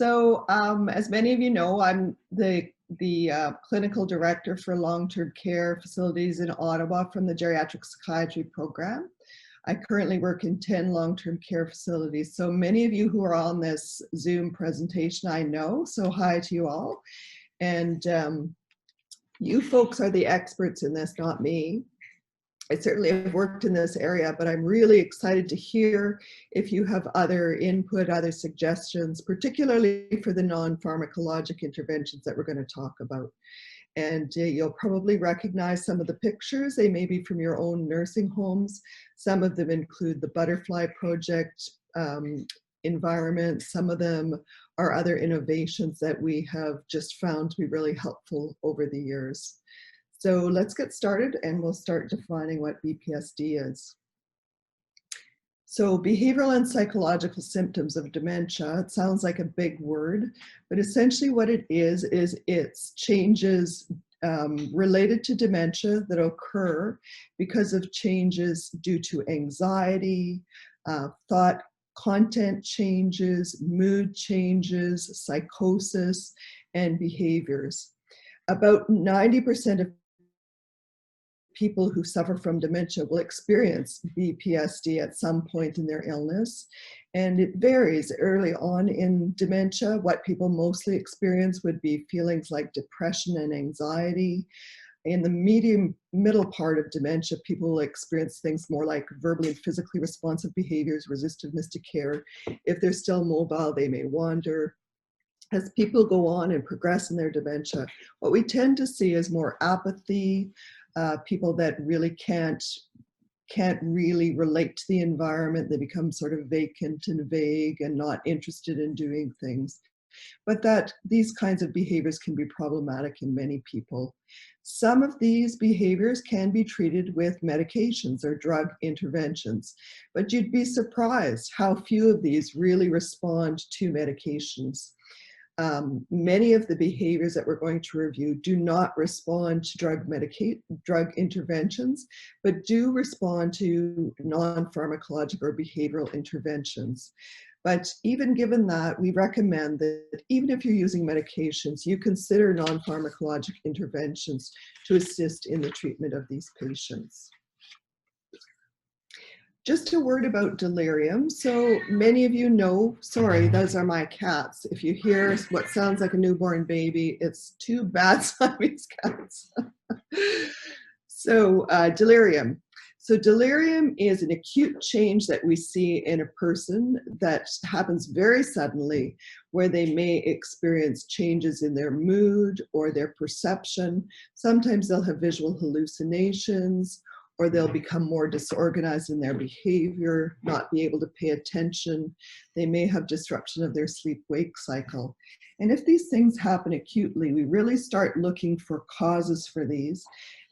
As many of you know, I'm the clinical director for long-term care facilities in Ottawa from the geriatric psychiatry program. I currently work in 10 long-term care facilities. So many of you who are on this Zoom presentation, I know. So hi to you all. And you folks are the experts in this, not me. I certainly have worked in this area, but I'm really excited to hear if you have other input, other suggestions, particularly for the non-pharmacologic interventions that we're going to talk about. And you'll probably recognize some of the pictures. They may be from your own nursing homes. Some of them include the Butterfly Project environment. Some of them are other innovations that we have just found to be really helpful over the years. So let's get started and we'll start defining what BPSD is. So behavioral and psychological symptoms of dementia, it sounds like a big word, but essentially what it is it's changes related to dementia that occur because of changes due to anxiety, thought content changes, mood changes, psychosis, and behaviors. About 90% of people who suffer from dementia will experience BPSD at some point in their illness. And it varies early on in dementia. What people mostly experience would be feelings like depression and anxiety. In the middle part of dementia, people will experience things more like verbally and physically responsive behaviors, resistiveness to care. If they're still mobile, they may wander. As people go on and progress in their dementia, what we tend to see is more apathy, people that really can't really relate to the environment. They become sort of vacant and vague and not interested in doing things. But that these kinds of behaviors can be problematic in many people. Some of these behaviors can be treated with medications or drug interventions, but you'd be surprised how few of these really respond to medications. Many of the behaviors that we're going to review do not respond to drug interventions, but do respond to non-pharmacologic or behavioral interventions. But even given that, we recommend that even if you're using medications, you consider non-pharmacologic interventions to assist in the treatment of these patients. Just a word about delirium. So many of you know, sorry, those are my cats. If you hear what sounds like a newborn baby, it's two bad Siamese cats. So delirium. So delirium is an acute change that we see in a person that happens very suddenly, where they may experience changes in their mood or their perception. Sometimes they'll have visual hallucinations, or they'll become more disorganized in their behavior, not be able to pay attention. They may have disruption of their sleep-wake cycle. And if these things happen acutely, we really start looking for causes for these.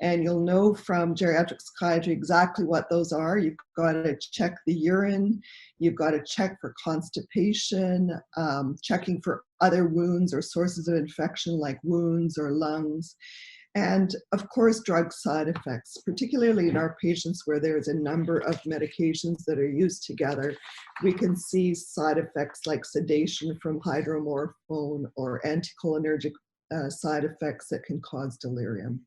And you'll know from geriatric psychiatry exactly what those are. You've got to check the urine, you've got to check for constipation, checking for other wounds or sources of infection like wounds or lungs. And of course, drug side effects, particularly in our patients where there's a number of medications that are used together, we can see side effects like sedation from hydromorphone or anticholinergic side effects that can cause delirium.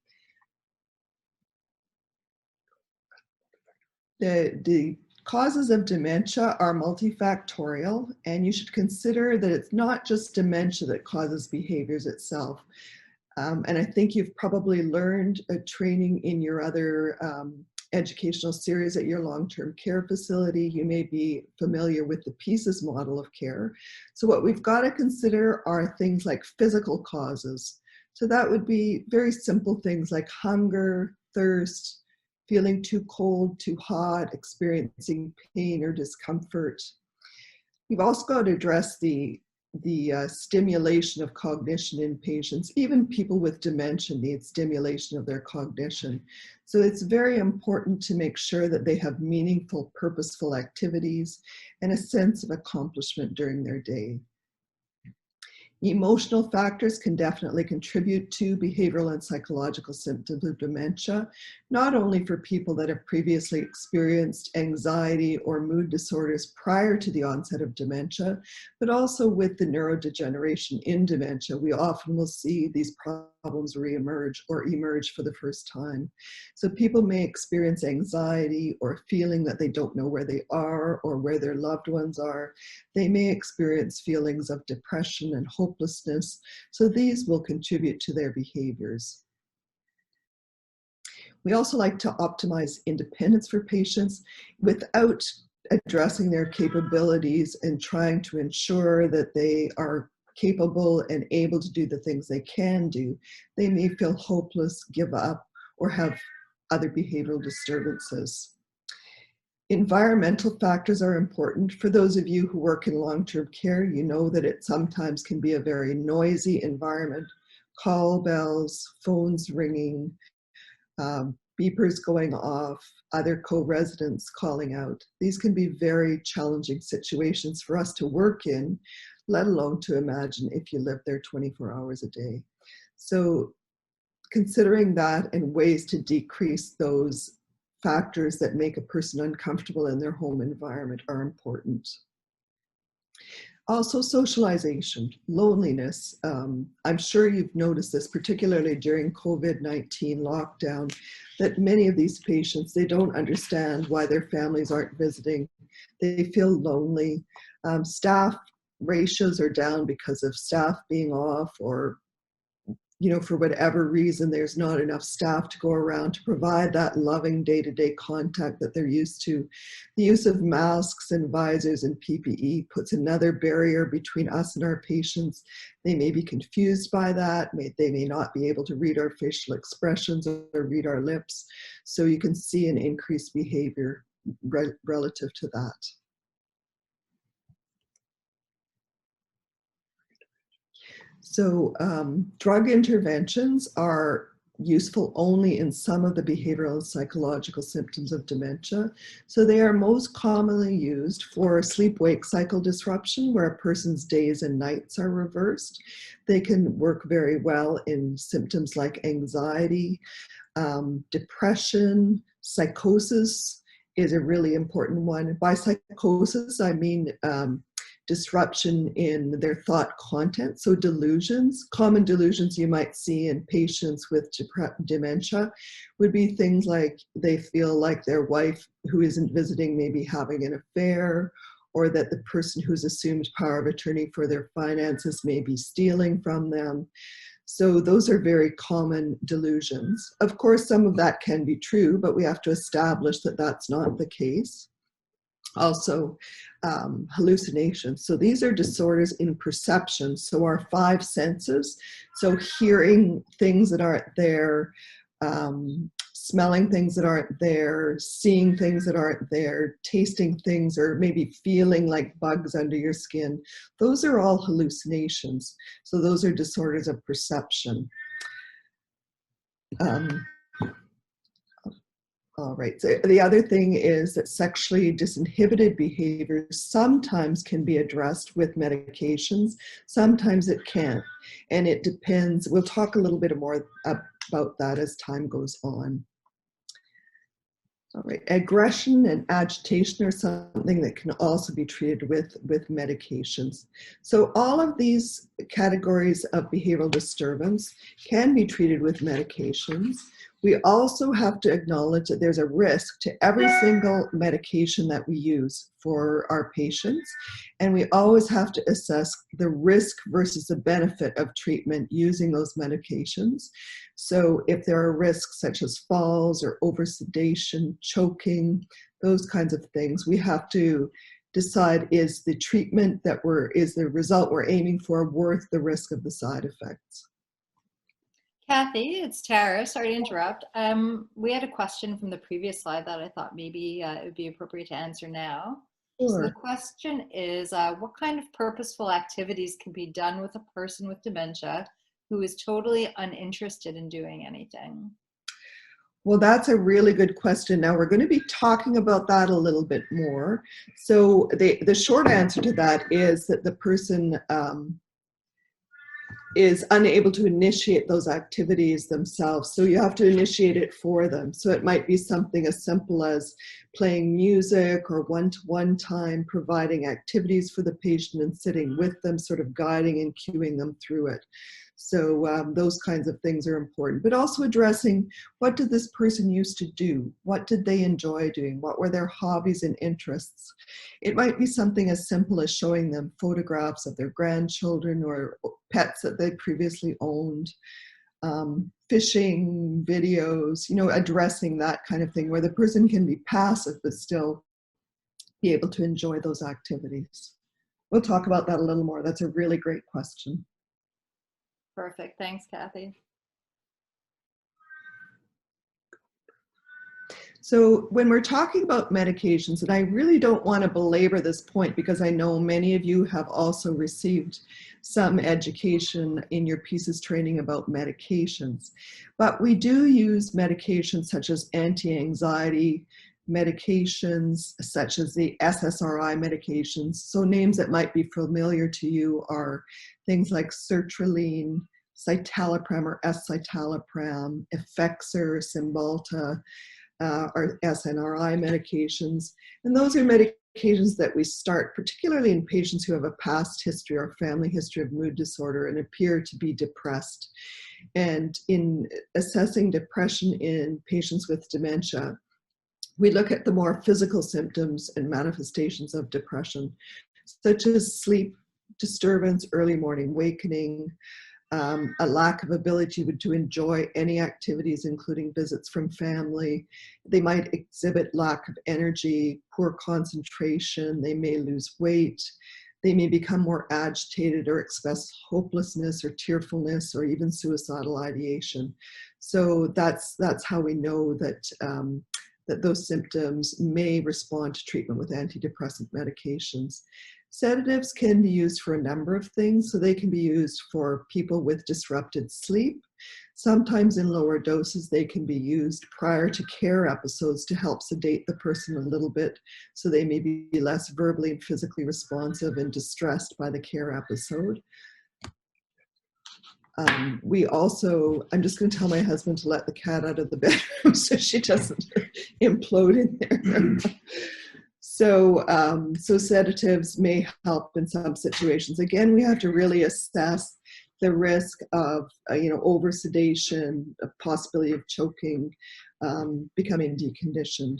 The causes of dementia are multifactorial, and you should consider that it's not just dementia that causes behaviors itself. And I think you've probably learned a training in your other educational series at your long-term care facility. You may be familiar with the PIECES model of care. So what we've got to consider are things like physical causes. So that would be very simple things like hunger, thirst, feeling too cold, too hot, experiencing pain or discomfort. You've also got to address the stimulation of cognition in patients. Even people with dementia need stimulation of their cognition. So it's very important to make sure that they have meaningful, purposeful activities and a sense of accomplishment during their day. Emotional factors can definitely contribute to behavioral and psychological symptoms of dementia, not only for people that have previously experienced anxiety or mood disorders prior to the onset of dementia, but also with the neurodegeneration in dementia. We often will see these problems reemerge or emerge for the first time. So people may experience anxiety or feeling that they don't know where they are or where their loved ones are. They may experience feelings of depression and hopelessness. So these will contribute to their behaviors. We also like to optimize independence for patients without addressing their capabilities and trying to ensure that they are capable and able to do the things they can do. They may feel hopeless, give up, or have other behavioral disturbances. Environmental factors are important. For those of you who work in long-term care, you know that it sometimes can be a very noisy environment. Call bells, phones ringing, beepers going off, other co-residents calling out. These can be very challenging situations for us to work in, let alone to imagine if you live there 24 hours a day. So considering that and ways to decrease those factors that make a person uncomfortable in their home environment are important. Also, socialization, loneliness. I'm sure you've noticed this, particularly during COVID-19 lockdown, that many of these patients, they don't understand why their families aren't visiting. They feel lonely. Staff ratios are down because of staff being off, or for whatever reason, there's not enough staff to go around to provide that loving day-to-day contact that they're used to. The use of masks and visors and PPE puts another barrier between us and our patients. They may be confused by that. They may not be able to read our facial expressions or read our lips. So you can see an increased behavior relative to that. So drug interventions are useful only in some of the behavioral and psychological symptoms of dementia. So they are most commonly used for sleep-wake cycle disruption, where a person's days and nights are reversed. They can work very well in symptoms like anxiety, depression, psychosis is a really important one. By psychosis, I mean disruption in their thought content, so delusions. Common delusions you might see in patients with dementia would be things like they feel like their wife who isn't visiting may be having an affair, or that the person who's assumed power of attorney for their finances may be stealing from them. So those are very common delusions. Of course, some of that can be true, but we have to establish that that's not the case. Also, hallucinations. So these are disorders in perception. So our five senses, so hearing things that aren't there, smelling things that aren't there, seeing things that aren't there, tasting things, or maybe feeling like bugs under your skin. Those are all hallucinations. So those are disorders of perception. All right, so the other thing is that sexually disinhibited behaviors sometimes can be addressed with medications, sometimes it can't, and it depends. We'll talk a little bit more about that as time goes on. All right, aggression and agitation are something that can also be treated with medications. So all of these categories of behavioral disturbance can be treated with medications. We also have to acknowledge that there's a risk to every single medication that we use for our patients, and we always have to assess the risk versus the benefit of treatment using those medications. So if there are risks such as falls or oversedation, choking, those kinds of things, we have to decide, is the treatment is the result we're aiming for worth the risk of the side effects? Kathy, it's Tara. Sorry to interrupt. We had a question from the previous slide that I thought maybe it would be appropriate to answer now. Sure. So the question is, what kind of purposeful activities can be done with a person with dementia who is totally uninterested in doing anything? Well, that's a really good question. Now we're going to be talking about that a little bit more. So the short answer to that is that the person is unable to initiate those activities themselves. So you have to initiate it for them. So it might be something as simple as playing music or one-to-one time, providing activities for the patient and sitting with them, sort of guiding and cueing them through it. So those kinds of things are important, but also addressing what did this person used to do? What did they enjoy doing? What were their hobbies and interests? It might be something as simple as showing them photographs of their grandchildren or pets that they previously owned, fishing videos, you know, addressing that kind of thing where the person can be passive but still be able to enjoy those activities. We'll talk about that a little more. That's a really great question. Perfect. Thanks, Kathy. So when we're talking about medications, and I really don't want to belabor this point because I know many of you have also received some education in your PSES training about medications, but we do use medications such as anti-anxiety medications, such as the SSRI medications. So names that might be familiar to you are things like sertraline, citalopram or escitalopram, Effexor, Cymbalta, or SNRI medications. And those are medications that we start, particularly in patients who have a past history or family history of mood disorder and appear to be depressed. And in assessing depression in patients with dementia, we look at the more physical symptoms and manifestations of depression, such as sleep disturbance, early morning wakening, a lack of ability to enjoy any activities, including visits from family. They might exhibit lack of energy, poor concentration, they may lose weight, they may become more agitated or express hopelessness or tearfulness or even suicidal ideation. So that's how we know that, that those symptoms may respond to treatment with antidepressant medications. Sedatives can be used for a number of things. So they can be used for people with disrupted sleep. Sometimes in lower doses, they can be used prior to care episodes to help sedate the person a little bit, so they may be less verbally and physically responsive and distressed by the care episode. We also, I'm just going to tell my husband to let the cat out of the bedroom so she doesn't implode in there. So sedatives may help in some situations. Again, we have to really assess the risk of, over-sedation, a possibility of choking, becoming deconditioned.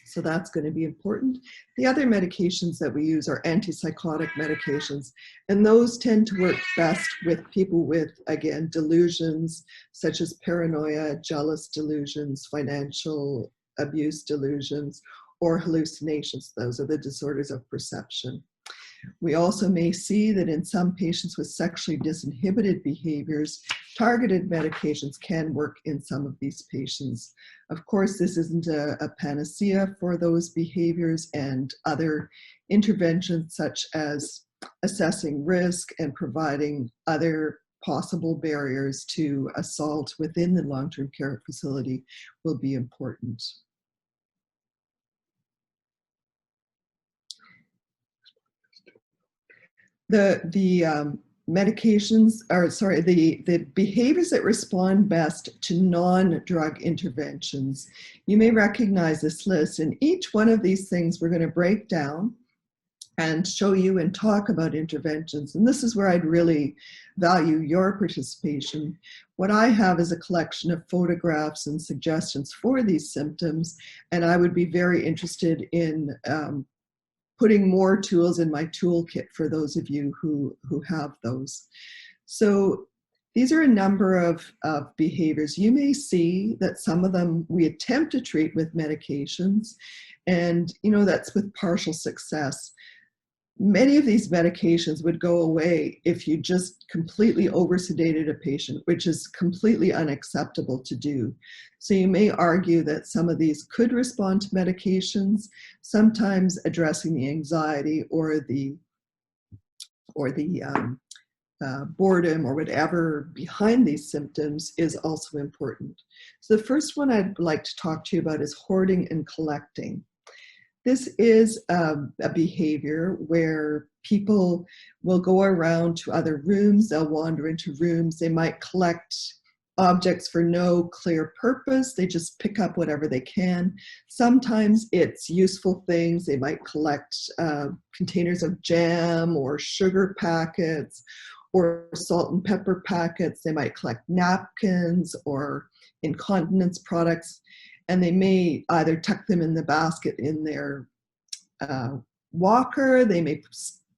So that's going to be important. The other medications that we use are antipsychotic medications, and those tend to work best with people with, again, delusions such as paranoia, jealous delusions, financial abuse delusions, or hallucinations. Those are the disorders of perception. We also may see that in some patients with sexually disinhibited behaviors, targeted medications can work in some of these patients. Of course, this isn't a panacea for those behaviors, and other interventions such as assessing risk and providing other possible barriers to assault within the long-term care facility will be important. The medications, or sorry, the behaviors that respond best to non-drug interventions. You may recognize this list, and each one of these things we're going to break down and show you and talk about interventions. And this is where I'd really value your participation. What I have is a collection of photographs and suggestions for these symptoms, and I would be very interested in putting more tools in my toolkit for those of you who have those. So these are a number of behaviors. You may see that some of them we attempt to treat with medications, and that's with partial success. Many of these medications would go away if you just completely over-sedated a patient, which is completely unacceptable to do. So you may argue that some of these could respond to medications, sometimes addressing the anxiety or the boredom or whatever behind these symptoms is also important. So the first one I'd like to talk to you about is hoarding and collecting. This is a behavior where people will go around to other rooms, they'll wander into rooms, they might collect objects for no clear purpose, they just pick up whatever they can. Sometimes it's useful things, they might collect containers of jam or sugar packets or salt and pepper packets, they might collect napkins or incontinence products, and they may either tuck them in the basket in their walker, they may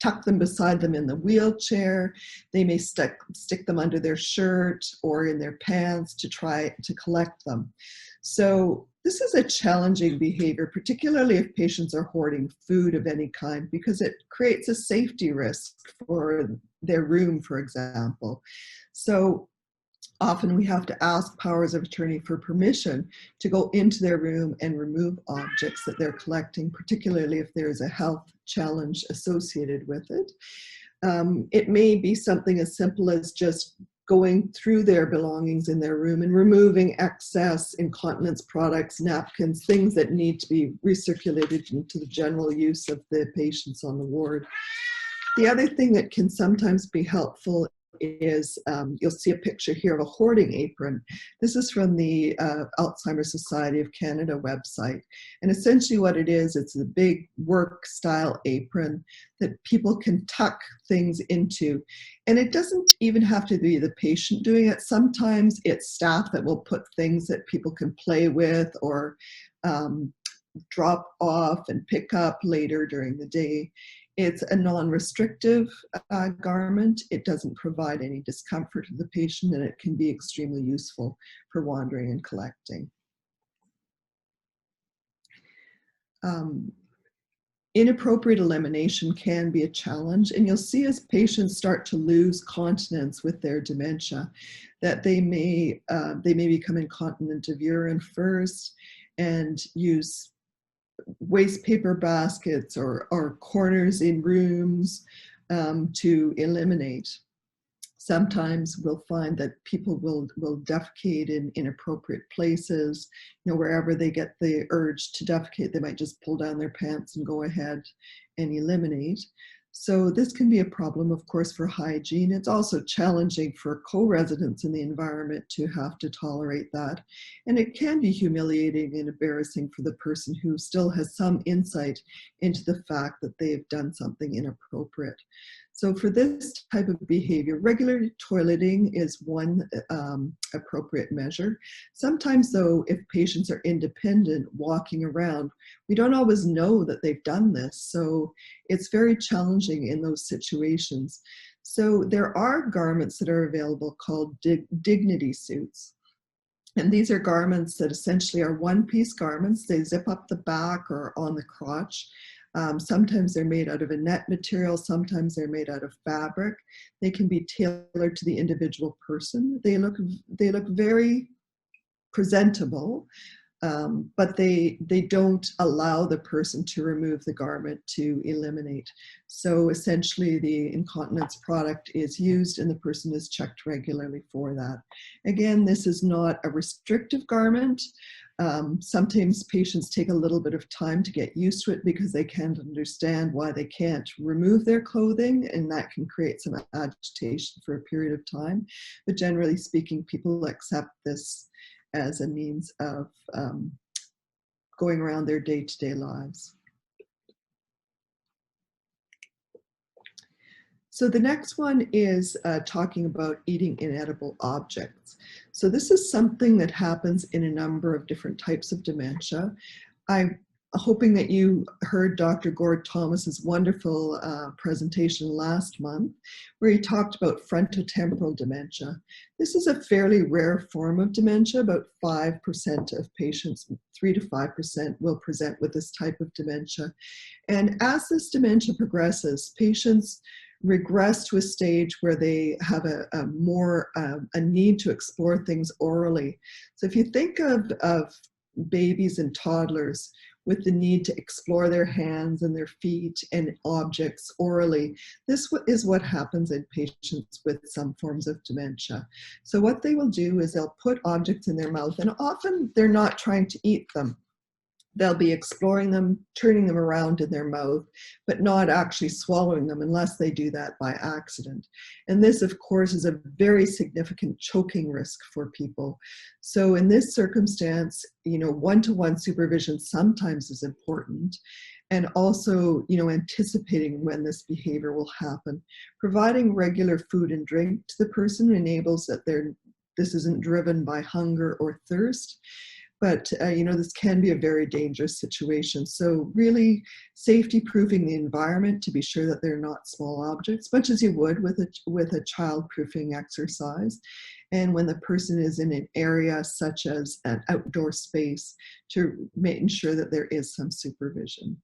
tuck them beside them in the wheelchair, they may stick them under their shirt or in their pants to try to collect them. So this is a challenging behavior, particularly if patients are hoarding food of any kind, because it creates a safety risk for their room, for example. So often we have to ask powers of attorney for permission to go into their room and remove objects that they're collecting, particularly if there's a health challenge associated with it. It may be something as simple as just going through their belongings in their room and removing excess incontinence products, napkins, things that need to be recirculated into the general use of the patients on the ward. The other thing that can sometimes be helpful is, you'll see a picture here of a hoarding apron. This is from the Alzheimer's Society of Canada website. And essentially what it is, it's a big work style apron that people can tuck things into. And it doesn't even have to be the patient doing it. Sometimes it's staff that will put things that people can play with or drop off and pick up later during the day. It's a non-restrictive garment. It doesn't provide any discomfort to the patient, and it can be extremely useful for wandering and collecting. Inappropriate elimination can be a challenge, and you'll see as patients start to lose continence with their dementia that they may become incontinent of urine first and use waste paper baskets or corners in rooms to eliminate. Sometimes we'll find that people will defecate in inappropriate places. You know, wherever they get the urge to defecate, they might just pull down their pants and go ahead and eliminate. So this can be a problem, of course, for hygiene. It's also challenging for co-residents in the environment to have to tolerate that. And it can be humiliating and embarrassing for the person who still has some insight into the fact that they've done something inappropriate. So for this type of behavior, regular toileting is one appropriate measure. Sometimes though, if patients are independent walking around, we don't always know that they've done this. So it's very challenging in those situations. So there are garments that are available called dignity suits. And these are garments that essentially are one-piece garments. They zip up the back or on the crotch. Sometimes they're made out of a net material, sometimes they're made out of fabric. They can be tailored to the individual person. They look very presentable, but they don't allow the person to remove the garment to eliminate. So essentially the incontinence product is used and the person is checked regularly for that. Again, this is not a restrictive garment. Sometimes patients take a little bit of time to get used to it because they can't understand why they can't remove their clothing, and that can create some agitation for a period of time. But generally speaking, people accept this as a means of going around their day-to-day lives. So the next one is talking about eating inedible objects. So this is something that happens in a number of different types of dementia. I'm hoping that you heard Dr. Gord Thomas's wonderful presentation last month, where he talked about frontotemporal dementia. This is a fairly rare form of dementia. About 5% of patients, 3 to 5%, will present with this type of dementia. And as this dementia progresses, patients regress to a stage where they have a need to explore things orally. So if you think of babies and toddlers with the need to explore their hands and their feet and objects orally, this is what happens in patients with some forms of dementia. So what they will do is they'll put objects in their mouth, and often they're not trying to eat them. they'll be exploring them, turning them around in their mouth, but not actually swallowing them unless they do that by accident. And this, of course, is a very significant choking risk for people. So in this circumstance, one-to-one supervision sometimes is important. And also, anticipating when this behavior will happen. Providing regular food and drink to the person enables that this isn't driven by hunger or thirst. But, this can be a very dangerous situation. So really safety proofing the environment to be sure that they're not small objects, much as you would with a child proofing exercise. And when the person is in an area such as an outdoor space, to making sure that there is some supervision.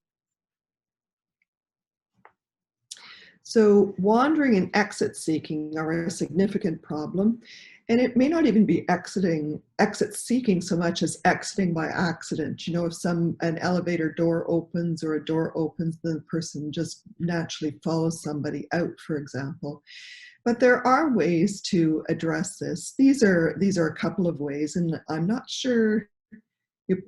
So wandering and exit seeking are a significant problem. And it may not even be exit seeking so much as exiting by accident. If an elevator door opens or a door opens, the person just naturally follows somebody out, for example. But there are ways to address this. These are a couple of ways, and I'm not sure.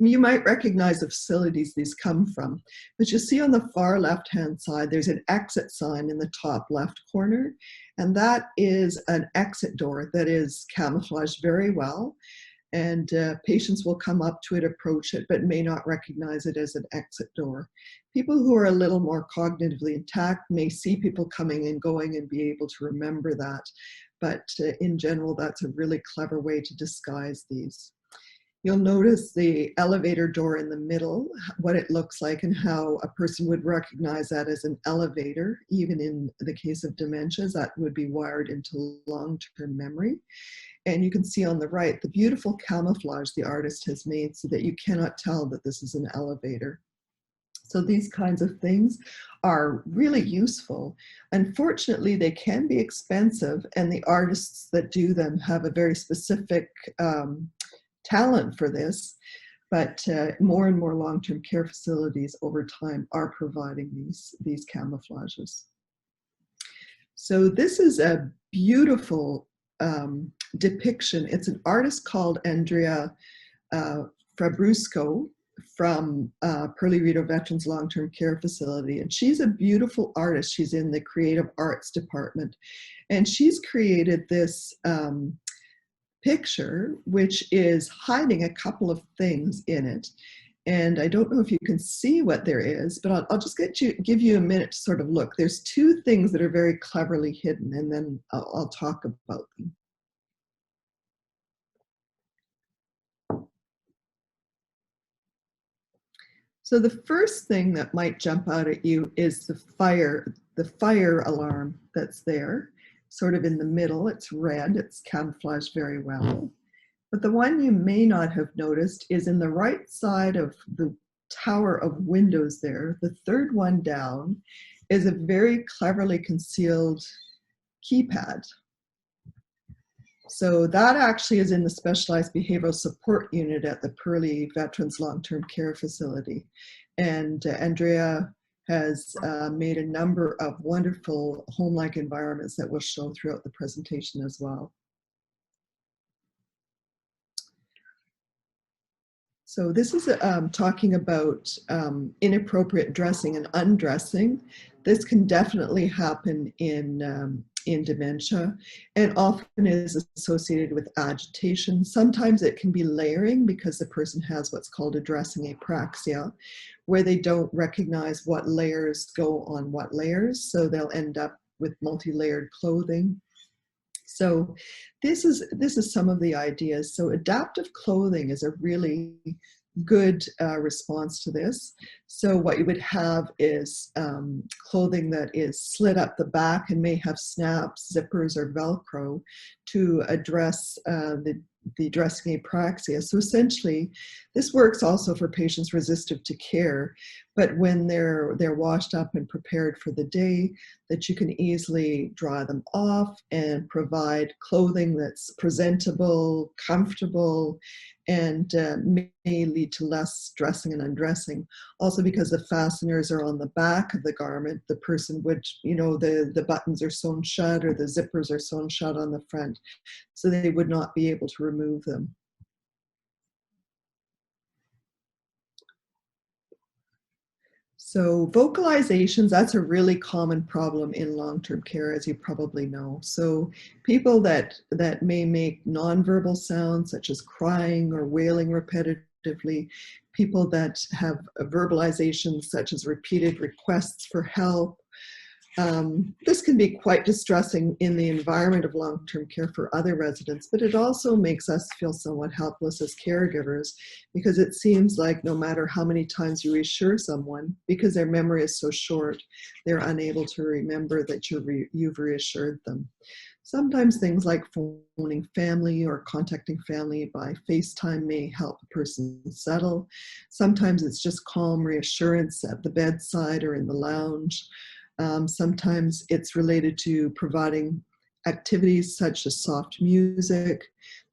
You might recognize the facilities these come from, but you see on the far left-hand side, there's an exit sign in the top left corner, and that is an exit door that is camouflaged very well, and patients will come up to it, approach it, but may not recognize it as an exit door. People who are a little more cognitively intact may see people coming and going and be able to remember that, but in general, that's a really clever way to disguise these. You'll notice the elevator door in the middle, what it looks like and how a person would recognize that as an elevator. Even in the case of dementias, that would be wired into long-term memory. And you can see on the right the beautiful camouflage the artist has made so that you cannot tell that this is an elevator. So these kinds of things are really useful. Unfortunately, they can be expensive, and the artists that do them have a very specific talent for this, but more and more long-term care facilities over time are providing these camouflages. So this is a beautiful depiction. It's an artist called Andrea Fabrusco from Purley-Rideau Veterans Long-Term Care Facility, and she's a beautiful artist. She's in the creative arts department, and she's created this picture, which is hiding a couple of things in it. And I don't know if you can see what there is, but I'll just give you a minute to sort of look. There's two things that are very cleverly hidden, and then I'll talk about them. So the first thing that might jump out at you is the fire alarm that's there. Sort of in the middle, it's red, it's camouflaged very well. But the one you may not have noticed is in the right side of the tower of windows there, the third one down, is a very cleverly concealed keypad. So that actually is in the specialized behavioral support unit at the Purley Veterans Long-Term Care Facility. And Andrea has made a number of wonderful home-like environments that we'll show throughout the presentation as well. So this is talking about inappropriate dressing and undressing. This can definitely happen in dementia, and often is associated with agitation. Sometimes it can be layering because the person has what's called a dressing apraxia, where they don't recognize what layers go on what layers, so they'll end up with multi-layered clothing. So this is some of the ideas. So adaptive clothing is a really good response to this. So what you would have is clothing that is slit up the back and may have snaps, zippers, or Velcro to address the dressing apraxia. So essentially, this works also for patients resistive to care, but when they're washed up and prepared for the day, that you can easily dry them off and provide clothing that's presentable, comfortable, and may lead to less dressing and undressing. Also because the fasteners are on the back of the garment, the person would, the buttons are sewn shut or the zippers are sewn shut on the front, so they would not be able to remove them. So vocalizations, that's a really common problem in long-term care, as you probably know. So people that may make nonverbal sounds such as crying or wailing repetitively, people that have verbalizations such as repeated requests for help. This can be quite distressing in the environment of long-term care for other residents, but it also makes us feel somewhat helpless as caregivers, because it seems like no matter how many times you reassure someone, because their memory is so short, they're unable to remember that you've reassured them. Sometimes things like phoning family or contacting family by FaceTime may help a person settle. Sometimes it's just calm reassurance at the bedside or in the lounge. Sometimes it's related to providing activities such as soft music.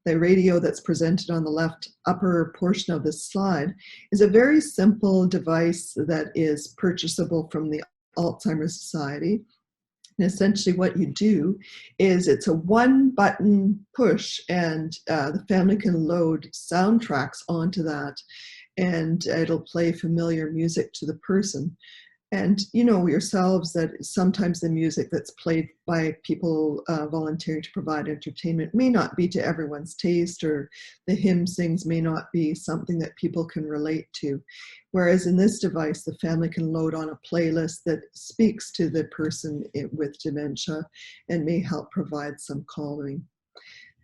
The radio that's presented on the left upper portion of this slide is a very simple device that is purchasable from the Alzheimer's Society. And essentially what you do is it's a one-button push, and the family can load soundtracks onto that, and it'll play familiar music to the person. And you know yourselves that sometimes the music that's played by people volunteering to provide entertainment may not be to everyone's taste, or the hymn sings may not be something that people can relate to. Whereas in this device, the family can load on a playlist that speaks to the person with dementia and may help provide some calming.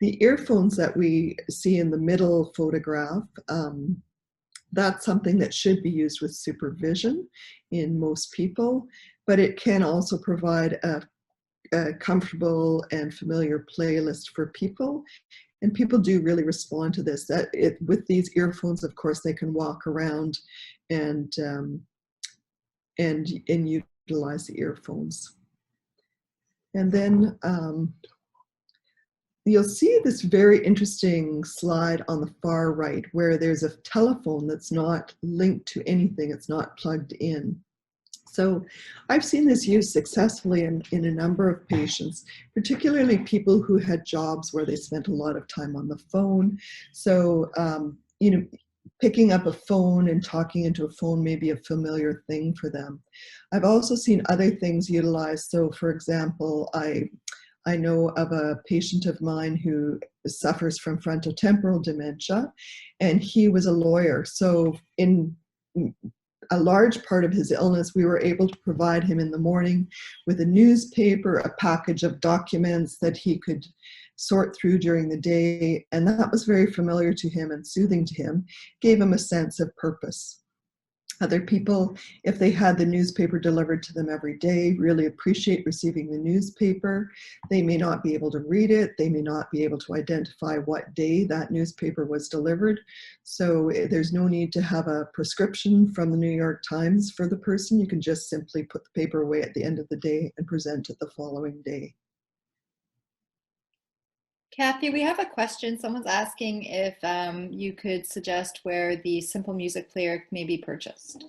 The earphones that we see in the middle photograph, that's something that should be used with supervision in most people, but it can also provide a comfortable and familiar playlist for people. And people do really respond to this. With these earphones, of course, they can walk around and utilize the earphones. And then you'll see this very interesting slide on the far right where there's a telephone that's not linked to anything, it's not plugged in. So I've seen this used successfully in a number of patients, particularly people who had jobs where they spent a lot of time on the phone. So, you know, picking up a phone and talking into a phone may be a familiar thing for them. I've also seen other things utilized. So for example, I know of a patient of mine who suffers from frontotemporal dementia, and he was a lawyer. So in a large part of his illness, we were able to provide him in the morning with a newspaper, a package of documents that he could sort through during the day. And that was very familiar to him and soothing to him, gave him a sense of purpose. Other people, if they had the newspaper delivered to them every day, really appreciate receiving the newspaper. They may not be able to read it. They may not be able to identify what day that newspaper was delivered. So there's no need to have a prescription from the New York Times for the person. You can just simply put the paper away at the end of the day and present it the following day. Kathy, we have a question. Someone's asking if you could suggest where the simple music player may be purchased.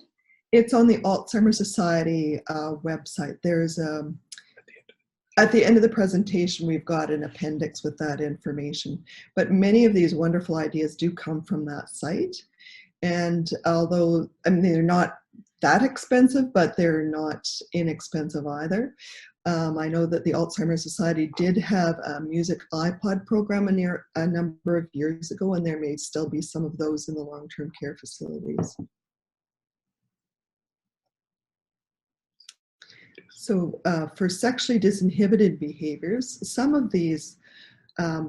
It's on the Alzheimer's Society website. There's at the end of the presentation, we've got an appendix with that information. But many of these wonderful ideas do come from that site. And although, I mean, they're not that expensive, but they're not inexpensive either. I know that the Alzheimer's Society did have a music iPod program a number of years ago, and there may still be some of those in the long-term care facilities. So for sexually disinhibited behaviors, some of these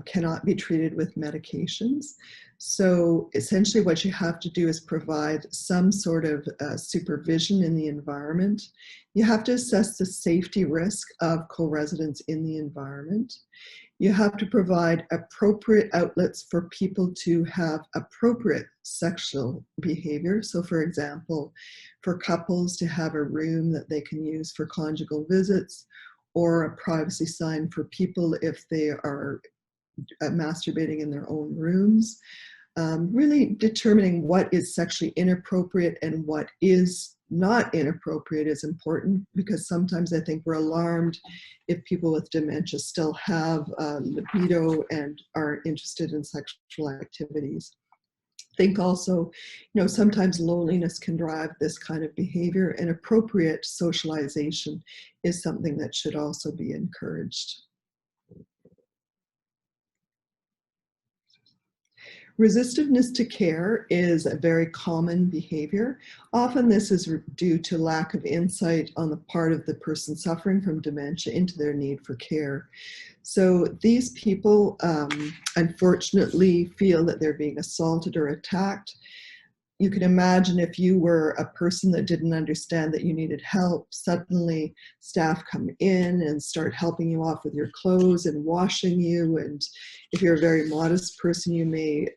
cannot be treated with medications. So essentially what you have to do is provide some sort of supervision in the environment. You have to assess the safety risk of co-residents in the environment. You have to provide appropriate outlets for people to have appropriate sexual behavior. So for example, for couples to have a room that they can use for conjugal visits, or a privacy sign for people if they are masturbating in their own rooms. Really determining what is sexually inappropriate and what is not inappropriate is important, because sometimes I think we're alarmed if people with dementia still have libido and are interested in sexual activities. Think also, sometimes loneliness can drive this kind of behavior, and appropriate socialization is something that should also be encouraged. Resistiveness to care is a very common behavior. Often this is due to lack of insight on the part of the person suffering from dementia into their need for care. So these people unfortunately feel that they're being assaulted or attacked. You can imagine if you were a person that didn't understand that you needed help, suddenly staff come in and start helping you off with your clothes and washing you. And if you're a very modest person, you may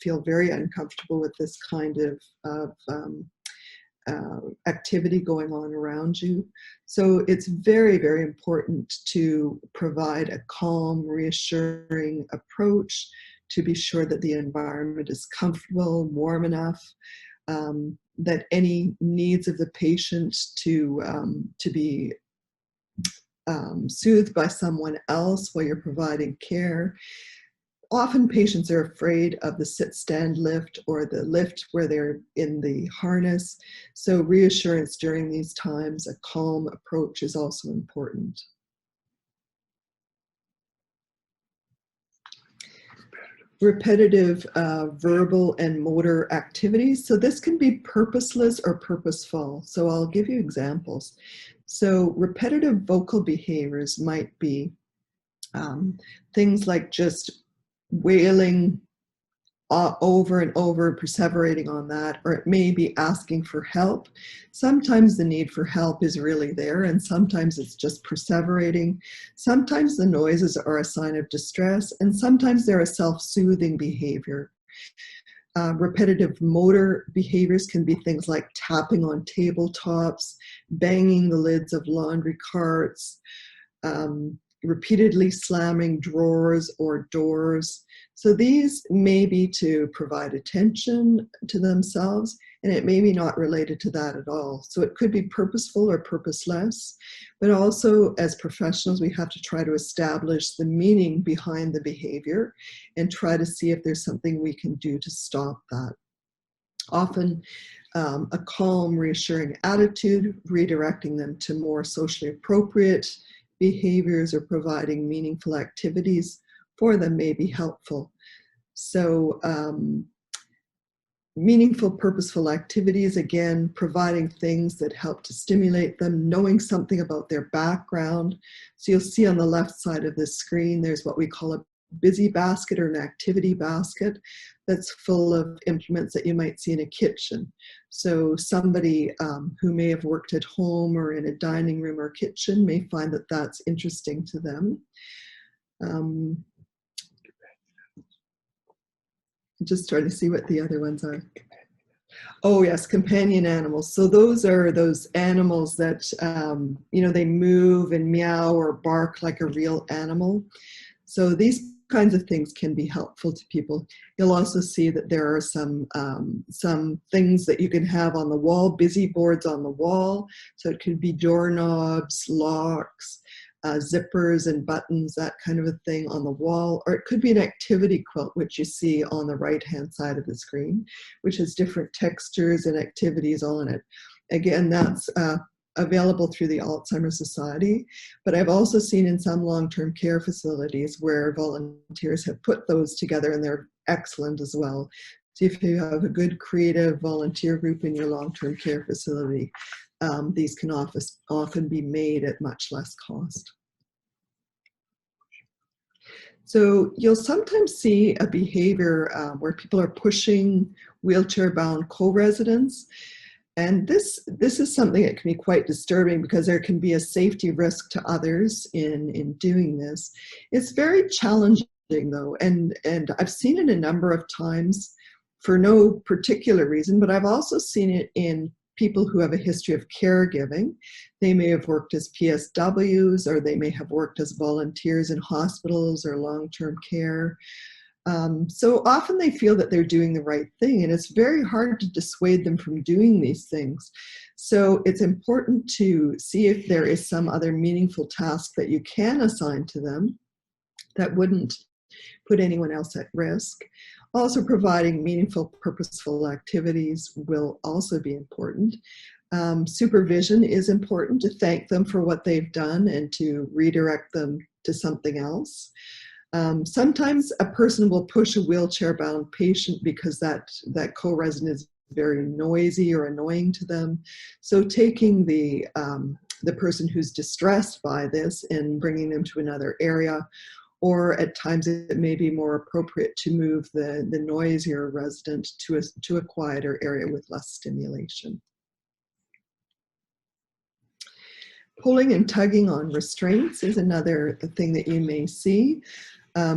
feel very uncomfortable with this kind of activity going on around you. So it's very, very important to provide a calm, reassuring approach, to be sure that the environment is comfortable, warm enough, that any needs of the patient to be soothed by someone else while you're providing care. Often patients are afraid of the sit-stand lift or the lift where they're in the harness. So reassurance during these times, a calm approach is also important. Repetitive verbal and motor activities. So this can be purposeless or purposeful. So I'll give you examples. So repetitive vocal behaviors might be things like just wailing over and over, perseverating on that, or it may be asking for help. Sometimes the need for help is really there, and sometimes it's just perseverating. Sometimes the noises are a sign of distress, and sometimes they're a self-soothing behavior. Repetitive motor behaviors can be things like tapping on tabletops, banging the lids of laundry carts, repeatedly slamming drawers or doors. So these may be to provide attention to themselves, and it may be not related to that at all. So it could be purposeful or purposeless, but also as professionals, we have to try to establish the meaning behind the behavior and try to see if there's something we can do to stop that. Often a calm, reassuring attitude, redirecting them to more socially appropriate behaviors or providing meaningful activities for them may be helpful. So meaningful, purposeful activities, again, providing things that help to stimulate them, knowing something about their background. So you'll see on the left side of this screen, there's what we call a busy basket or an activity basket that's full of implements that you might see in a kitchen. So somebody who may have worked at home or in a dining room or kitchen may find that that's interesting to them. Just trying to see what the other ones are. Oh yes, companion animals. So those are those animals that, they move and meow or bark like a real animal. So these kinds of things can be helpful to people. You'll also see that there are some things that you can have on the wall, busy boards on the wall. So it could be doorknobs, locks, zippers and buttons, that kind of a thing on the wall, or it could be an activity quilt, which you see on the right-hand side of the screen, which has different textures and activities on it. Again, that's available through the Alzheimer's Society, but I've also seen in some long-term care facilities where volunteers have put those together, and they're excellent as well. So if you have a good creative volunteer group in your long-term care facility, these can often be made at much less cost. So you'll sometimes see a behavior where people are pushing wheelchair-bound co-residents. And this is something that can be quite disturbing because there can be a safety risk to others in doing this. It's very challenging though, and I've seen it a number of times for no particular reason, but I've also seen it in people who have a history of caregiving. They may have worked as PSWs, or they may have worked as volunteers in hospitals or long-term care. So often they feel that they're doing the right thing, and it's very hard to dissuade them from doing these things. So it's important to see if there is some other meaningful task that you can assign to them that wouldn't put anyone else at risk. Also, providing meaningful, purposeful activities will also be important. Supervision is important, to thank them for what they've done and to redirect them to something else. Sometimes a person will push a wheelchair-bound patient because that co-resident is very noisy or annoying to them. So taking the person who's distressed by this and bringing them to another area, or at times it may be more appropriate to move the noisier resident to a quieter area with less stimulation. Pulling and tugging on restraints is another thing that you may see.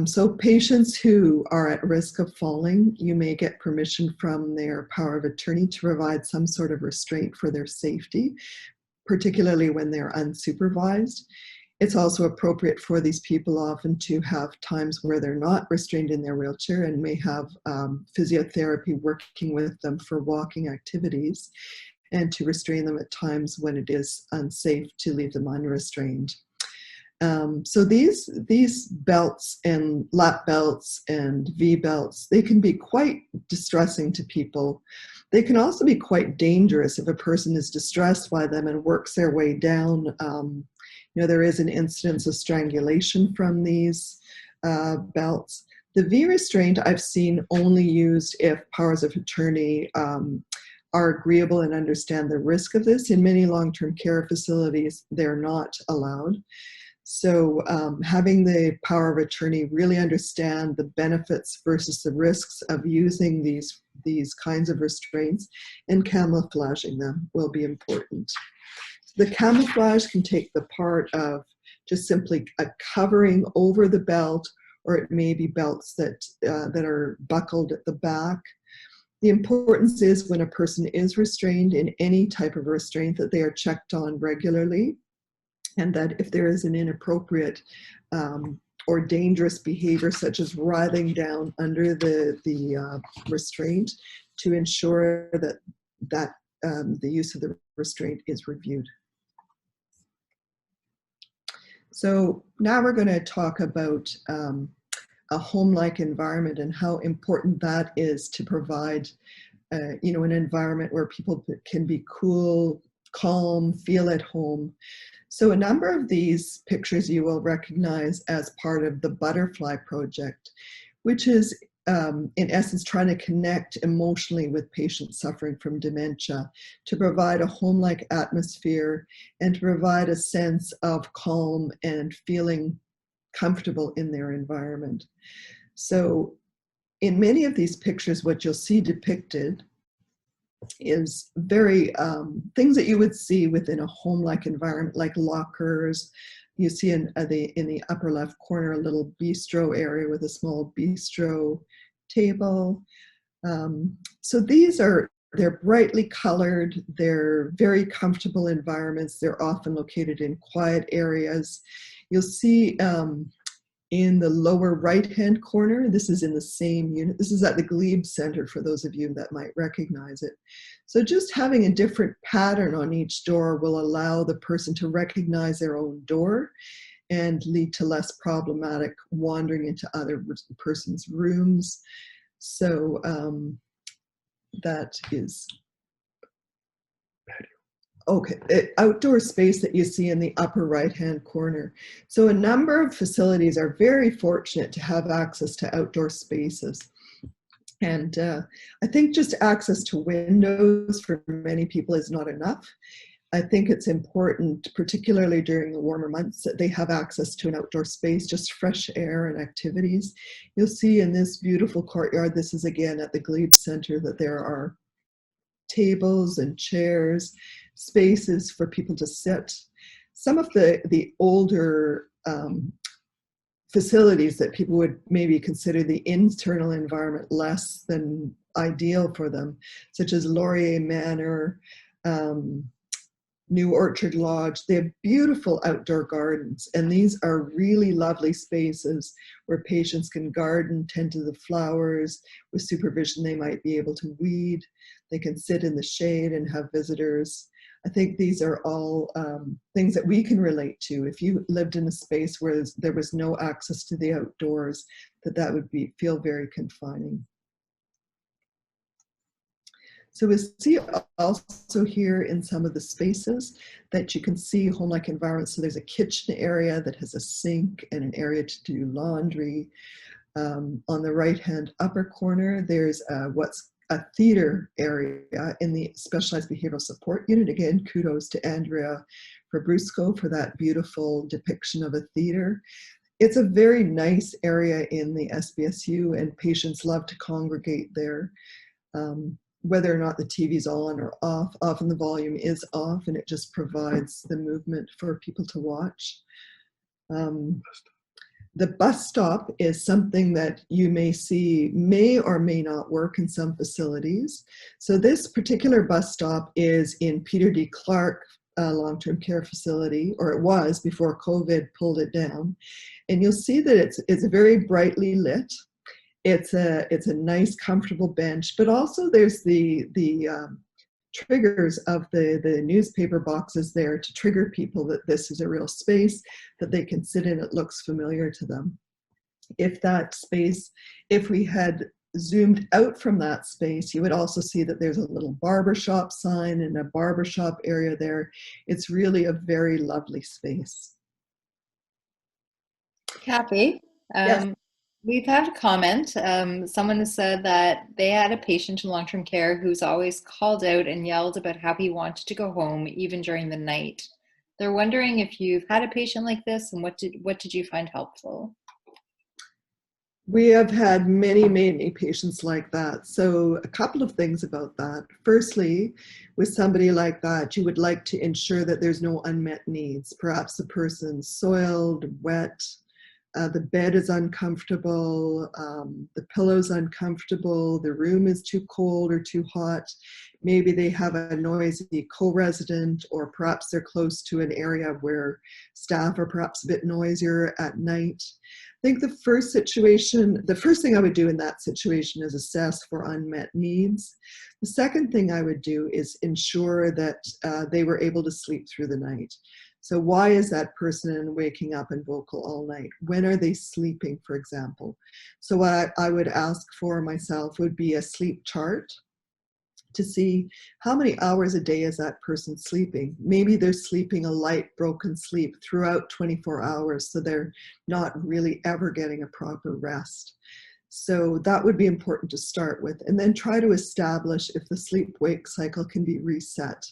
So patients who are at risk of falling, you may get permission from their power of attorney to provide some sort of restraint for their safety, particularly when they're unsupervised. It's also appropriate for these people often to have times where they're not restrained in their wheelchair and may have physiotherapy working with them for walking activities, and to restrain them at times when it is unsafe to leave them unrestrained. So these belts and lap belts and V belts, they can be quite distressing to people. They can also be quite dangerous if a person is distressed by them and works their way down. There is an incidence of strangulation from these belts. The V restraint I've seen only used if powers of attorney are agreeable and understand the risk of this. In many long-term care facilities, they're not allowed. So having the power of attorney really understand the benefits versus the risks of using these kinds of restraints and camouflaging them will be important. The camouflage can take the part of just simply a covering over the belt, or it may be belts that are buckled at the back. The importance is when a person is restrained in any type of restraint that they are checked on regularly, and that if there is an inappropriate or dangerous behavior, such as writhing down under the restraint, to ensure that the use of the restraint is reviewed. So now we're going to talk about a home-like environment and how important that is to provide an environment where people can be cool, calm, feel at home. So a number of these pictures you will recognize as part of the Butterfly Project, which is in essence trying to connect emotionally with patients suffering from dementia, to provide a home-like atmosphere and to provide a sense of calm and feeling comfortable in their environment. So in many of these pictures, what you'll see depicted is very things that you would see within a home-like environment, like lockers. You see in the upper left corner a little bistro area with a small bistro table. So they're brightly colored, they're very comfortable environments, they're often located in quiet areas. You'll see in the lower right-hand corner, this is in the same unit. This is at the Glebe Center, for those of you that might recognize it. So just having a different pattern on each door will allow the person to recognize their own door and lead to less problematic wandering into other person's rooms. So that is okay, outdoor space that you see in the upper right-hand corner. So a number of facilities are very fortunate to have access to outdoor spaces. And I think just access to windows for many people is not enough. I think it's important, particularly during the warmer months, that they have access to an outdoor space, just fresh air and activities. You'll see in this beautiful courtyard, this is again at the Glebe Center, that there are tables and chairs, spaces for people to sit. Some of the older facilities that people would maybe consider the internal environment less than ideal for them, such as Laurier Manor, New Orchard Lodge, they have beautiful outdoor gardens, and these are really lovely spaces where patients can garden, tend to the flowers. With supervision, they might be able to weed. They can sit in the shade and have visitors. I think these are all things that we can relate to. If you lived in a space where there was no access to the outdoors, that would feel very confining. So we see also here in some of the spaces that you can see home-like environments. So there's a kitchen area that has a sink and an area to do laundry. On the right-hand upper corner, there's what's a theater area in the specialized behavioral support unit. Again, kudos to Andrea Fabrusco for that beautiful depiction of a theater. It's a very nice area in the SBSU, and patients love to congregate there. Whether or not the TV's on or off, often the volume is off, and it just provides the movement for people to watch. The bus stop is something that you may see may or may not work in some facilities. So this particular bus stop is in Peter D. Clark long-term care facility, or it was before COVID pulled it down. And you'll see that it's very brightly lit. It's a nice, comfortable bench, but also there's the triggers of the newspaper boxes there to trigger people that this is a real space that they can sit in. It looks familiar to them. If we had zoomed out from that space, you would also see that there's a little barbershop sign and a barbershop area there. It's really a very lovely space. Kathy, Yes. we've had a comment. Someone has said that they had a patient in long-term care who's always called out and yelled about how he wanted to go home, even during the night. They're wondering if you've had a patient like this, and what did you find helpful? We have had many, many patients like that. So a couple of things about that. Firstly, with somebody like that, you would like to ensure that there's no unmet needs. Perhaps the person's soiled, wet, the bed is uncomfortable, the pillow's uncomfortable, the room is too cold or too hot. Maybe they have a noisy co-resident, or perhaps they're close to an area where staff are perhaps a bit noisier at night. I think the first thing I would do in that situation is assess for unmet needs. The second thing I would do is ensure that they were able to sleep through the night. So why is that person waking up and vocal all night? When are they sleeping, for example? So what I would ask for myself would be a sleep chart to see how many hours a day is that person sleeping. Maybe they're sleeping a light, broken sleep throughout 24 hours, so they're not really ever getting a proper rest. So that would be important to start with, and then try to establish if the sleep-wake cycle can be reset.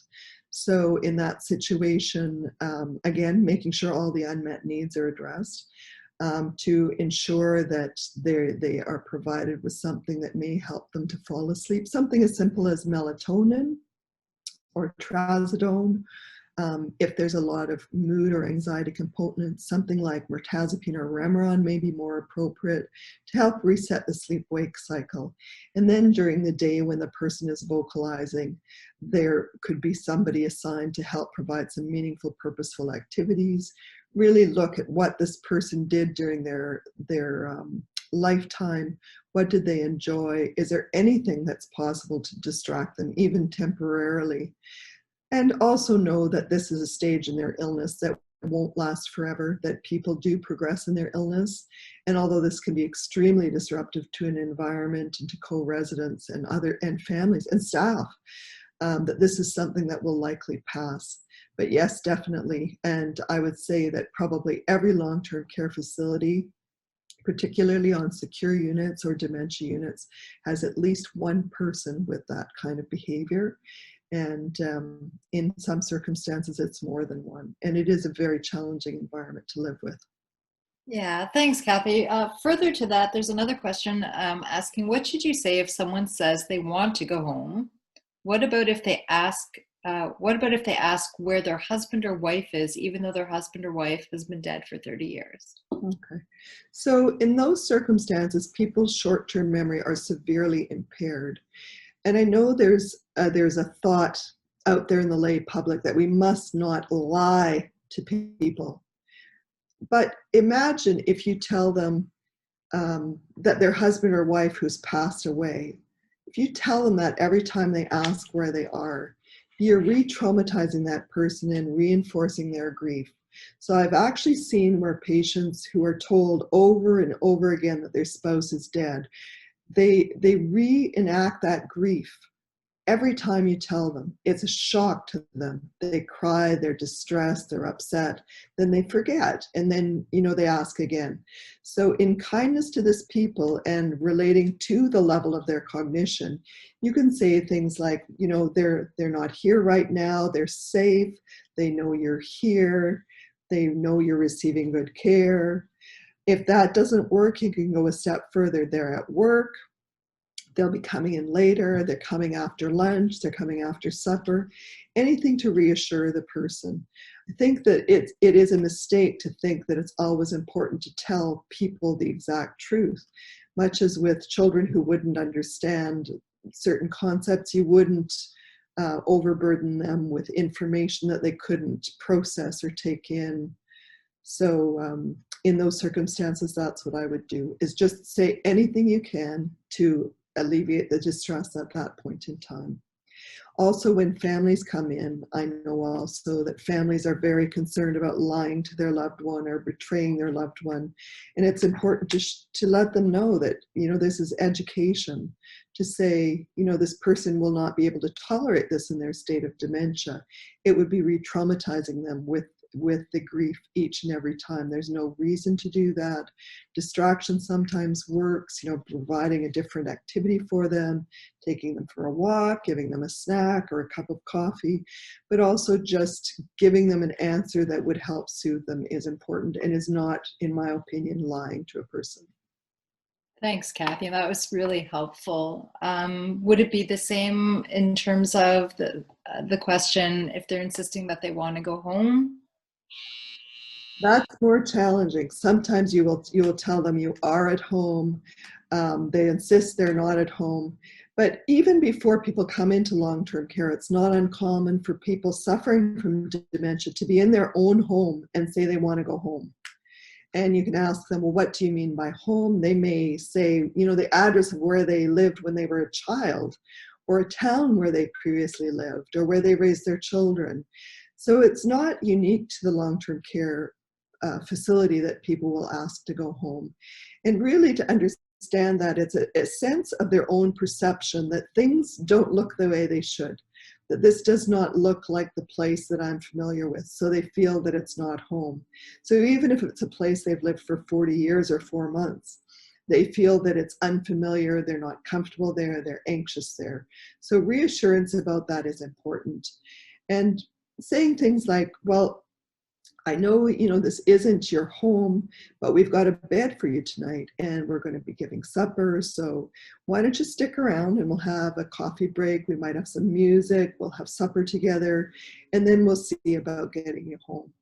So in that situation, again, making sure all the unmet needs are addressed, to ensure that they are provided with something that may help them to fall asleep. Something as simple as melatonin or trazodone. If there's a lot of mood or anxiety components, something like mirtazapine or Remeron may be more appropriate to help reset the sleep-wake cycle. And then during the day when the person is vocalizing, there could be somebody assigned to help provide some meaningful, purposeful activities. Really look at what this person did during their lifetime. What did they enjoy? Is there anything that's possible to distract them, even temporarily? And also know that this is a stage in their illness that won't last forever, that people do progress in their illness. And although this can be extremely disruptive to an environment and to co-residents and families and staff, that this is something that will likely pass. But yes, definitely. And I would say that probably every long-term care facility, particularly on secure units or dementia units, has at least one person with that kind of behavior. And in some circumstances, it's more than one. And it is a very challenging environment to live with. Yeah, thanks, Kathy. Further to that, there's another question asking, what should you say if someone says they want to go home? What about if they ask where their husband or wife is, even though their husband or wife has been dead for 30 years? Okay. So in those circumstances, people's short-term memory are severely impaired. And I know there's a thought out there in the lay public that we must not lie to people. But imagine if you tell them that their husband or wife who's passed away, if you tell them that every time they ask where they are, you're re-traumatizing that person and reinforcing their grief. So I've actually seen where patients who are told over and over again that their spouse is dead, they reenact that grief every time you tell them. It's a shock to them. They cry, they're distressed, they're upset, then they forget, and then, they ask again. So in kindness to this people and relating to the level of their cognition, you can say things like, they're not here right now, they're safe, they know you're here, they know you're receiving good care. If that doesn't work, you can go a step further. They're at work, they'll be coming in later, they're coming after lunch, they're coming after supper, anything to reassure the person. I think that it is a mistake to think that it's always important to tell people the exact truth. Much as with children who wouldn't understand certain concepts, you wouldn't overburden them with information that they couldn't process or take in. So in those circumstances, that's what I would do, is just say anything you can to alleviate the distress at that point in time. Also, when families come in, I know also that families are very concerned about lying to their loved one or betraying their loved one. And it's important to let them know that, this is education, to say, this person will not be able to tolerate this in their state of dementia. It would be re-traumatizing them with the grief each and every time. There's no reason to do that. Distraction sometimes works, providing a different activity for them, taking them for a walk, giving them a snack or a cup of coffee, but also just giving them an answer that would help soothe them is important and is not, in my opinion, lying to a person. Thanks, Kathy. That was really helpful. Would it be the same in terms of the question if they're insisting that they want to go home? That's more challenging. Sometimes you will tell them you are at home. They insist they're not at home. But even before people come into long-term care, it's not uncommon for people suffering from dementia to be in their own home and say they want to go home. And you can ask them, well, what do you mean by home? They may say, the address of where they lived when they were a child, or a town where they previously lived, or where they raised their children. So it's not unique to the long-term care facility that people will ask to go home. And really to understand that it's a sense of their own perception that things don't look the way they should, that this does not look like the place that I'm familiar with. So they feel that it's not home. So even if it's a place they've lived for 40 years or 4 months, they feel that it's unfamiliar, they're not comfortable there, they're anxious there. So reassurance about that is important. And saying things like, well, I know, this isn't your home, but we've got a bed for you tonight and we're going to be giving supper. So why don't you stick around and we'll have a coffee break. We might have some music. We'll have supper together and then we'll see about getting you home.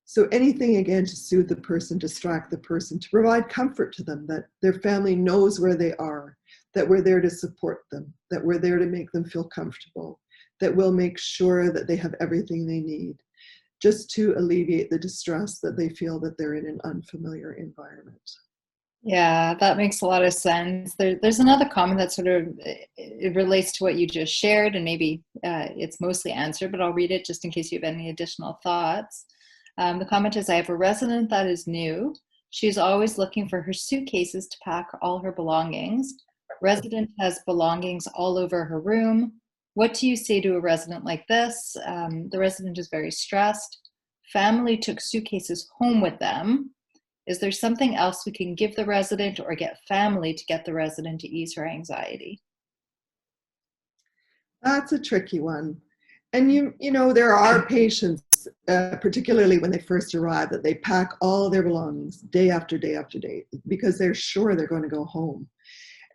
So anything, again, to soothe the person, distract the person, to provide comfort to them, that their family knows where they are, that we're there to support them, that we're there to make them feel comfortable, that we'll make sure that they have everything they need, just to alleviate the distress that they feel that they're in an unfamiliar environment. Yeah, that makes a lot of sense. There's another comment that sort of it relates to what you just shared, and maybe it's mostly answered, but I'll read it just in case you have any additional thoughts. The comment is, I have a resident that is new. She is always looking for her suitcases to pack all her belongings. Resident has belongings all over her room. What do you say to a resident like this? The resident is very stressed. Family took suitcases home with them. Is there something else we can give the resident or get family to get the resident to ease her anxiety? That's a tricky one. And there are patients, particularly when they first arrive, that they pack all their belongings day after day after day because they're sure they're going to go home.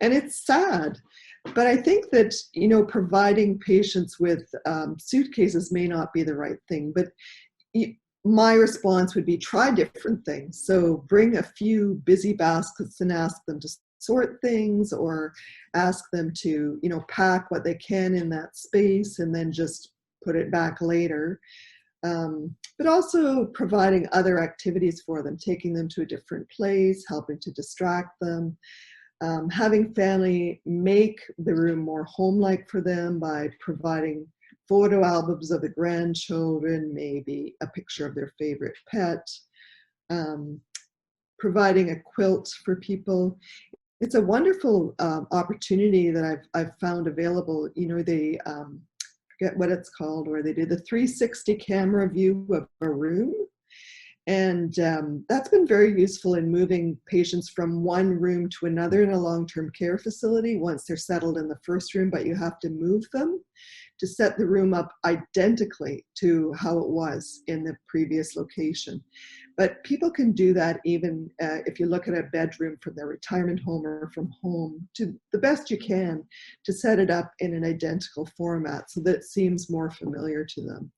And it's sad. But I think that, providing patients with suitcases may not be the right thing. But my response would be try different things. So bring a few busy baskets and ask them to sort things, or ask them to, pack what they can in that space and then just put it back later. But also providing other activities for them, taking them to a different place, helping to distract them. Having family make the room more home-like for them by providing photo albums of the grandchildren, maybe a picture of their favorite pet, providing a quilt for people. It's a wonderful opportunity that I've found available. You know, they forget what it's called, where they do the 360 camera view of a room. And that's been very useful in moving patients from one room to another in a long-term care facility once they're settled in the first room, but you have to move them to set the room up identically to how it was in the previous location. But people can do that even if you look at a bedroom from their retirement home or from home, to the best you can to set it up in an identical format so that it seems more familiar to them.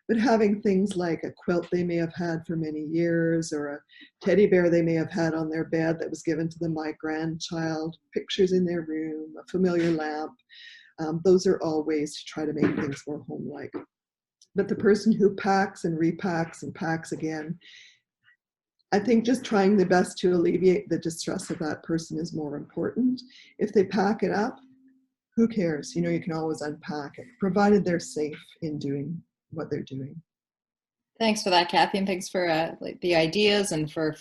But having things like a quilt they may have had for many years, or a teddy bear they may have had on their bed that was given to them by a grandchild, pictures in their room, a familiar lamp, those are all ways to try to make things more home-like. But the person who packs and repacks and packs again, I think just trying the best to alleviate the distress of that person is more important. If they pack it up, who cares? You know, you can always unpack it, provided they're safe in doing what they're doing. Thanks for that, Kathy, and thanks for the ideas and for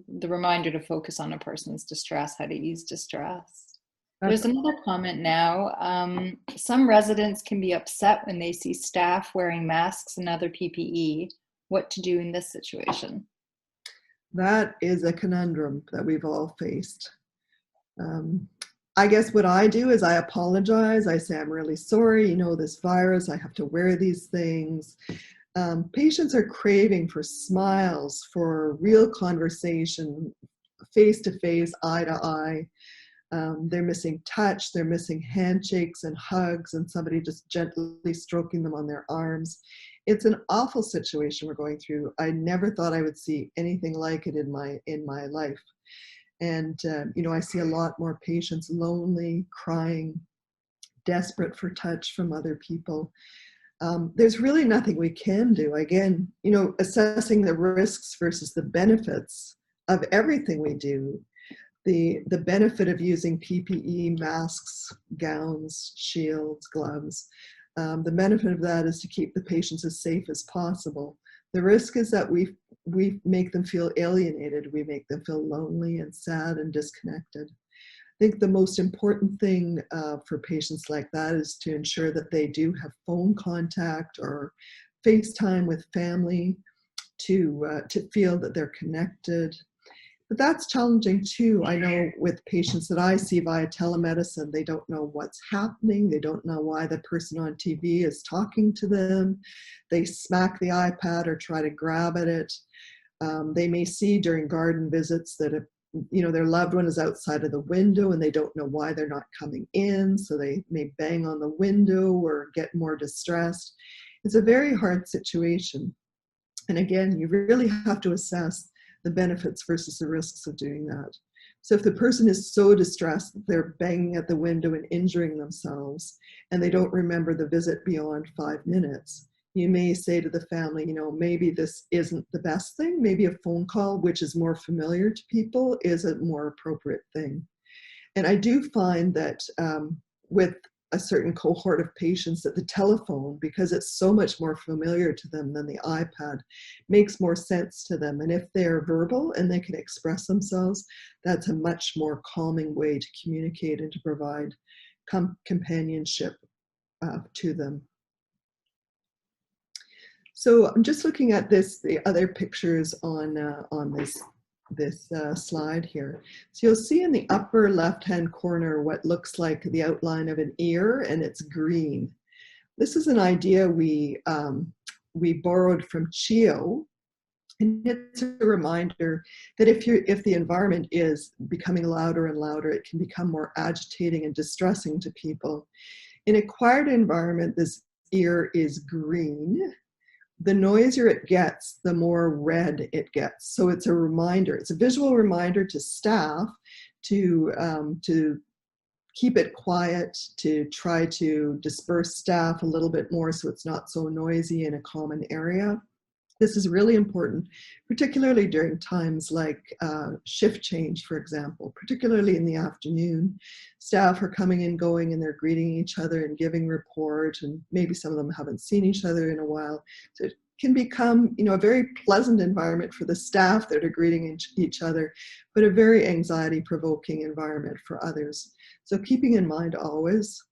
the reminder to focus on a person's distress, how to ease distress. There's another comment now. Some residents can be upset when they see staff wearing masks and other PPE. What to do in this situation? That is a conundrum that we've all faced. I guess what I do is I apologize. I say, I'm really sorry, you know, this virus, I have to wear these things. Patients are craving for smiles, for real conversation, face-to-face, eye-to-eye. They're missing touch, they're missing handshakes and hugs and somebody just gently stroking them on their arms. It's an awful situation we're going through. I never thought I would see anything like it in my life. And, you know, I see a lot more patients lonely, crying, desperate for touch from other people. There's really nothing we can do. Again, you know, assessing the risks versus the benefits of everything we do. The benefit of using PPE, masks, gowns, shields, gloves, the benefit of that is to keep the patients as safe as possible. The risk is that we make them feel alienated, we make them feel lonely and sad and disconnected. I think the most important thing for patients like that is to ensure that they do have phone contact or FaceTime with family to feel that they're connected. But that's challenging too. I know with patients that I see via telemedicine, they don't know what's happening. They don't know why the person on TV is talking to them. They smack the iPad or try to grab at it. They may see during garden visits that their loved one is outside of the window and they don't know why they're not coming in. So they may bang on the window or get more distressed. It's a very hard situation. And again, you really have to assess the benefits versus the risks of doing that. So if the person is so distressed that they're banging at the window and injuring themselves and they don't remember the visit beyond 5 minutes, you may say to the family, you know, maybe this isn't the best thing. Maybe a phone call, which is more familiar to people, is a more appropriate thing. And I do find that with a certain cohort of patients that the telephone, because it's so much more familiar to them than the iPad, makes more sense to them. And if they're verbal and they can express themselves, that's a much more calming way to communicate and to provide companionship to them. So I'm just looking at the other pictures on this slide here. So you'll see in the upper left-hand corner what looks like the outline of an ear, and it's green. This is an idea we borrowed from CHIO, and it's a reminder that if the environment is becoming louder and louder, it can become more agitating and distressing to people. In a quiet environment, this ear is green. The noisier it gets, the more red it gets. So it's a reminder, it's a visual reminder to staff to keep it quiet, to try to disperse staff a little bit more so it's not so noisy in a common area. This is really important, particularly during times like shift change, for example, particularly in the afternoon. Staff are coming and going and they're greeting each other and giving report, and maybe some of them haven't seen each other in a while. So it can become, a very pleasant environment for the staff that are greeting each other, but a very anxiety-provoking environment for others. So keeping in mind always,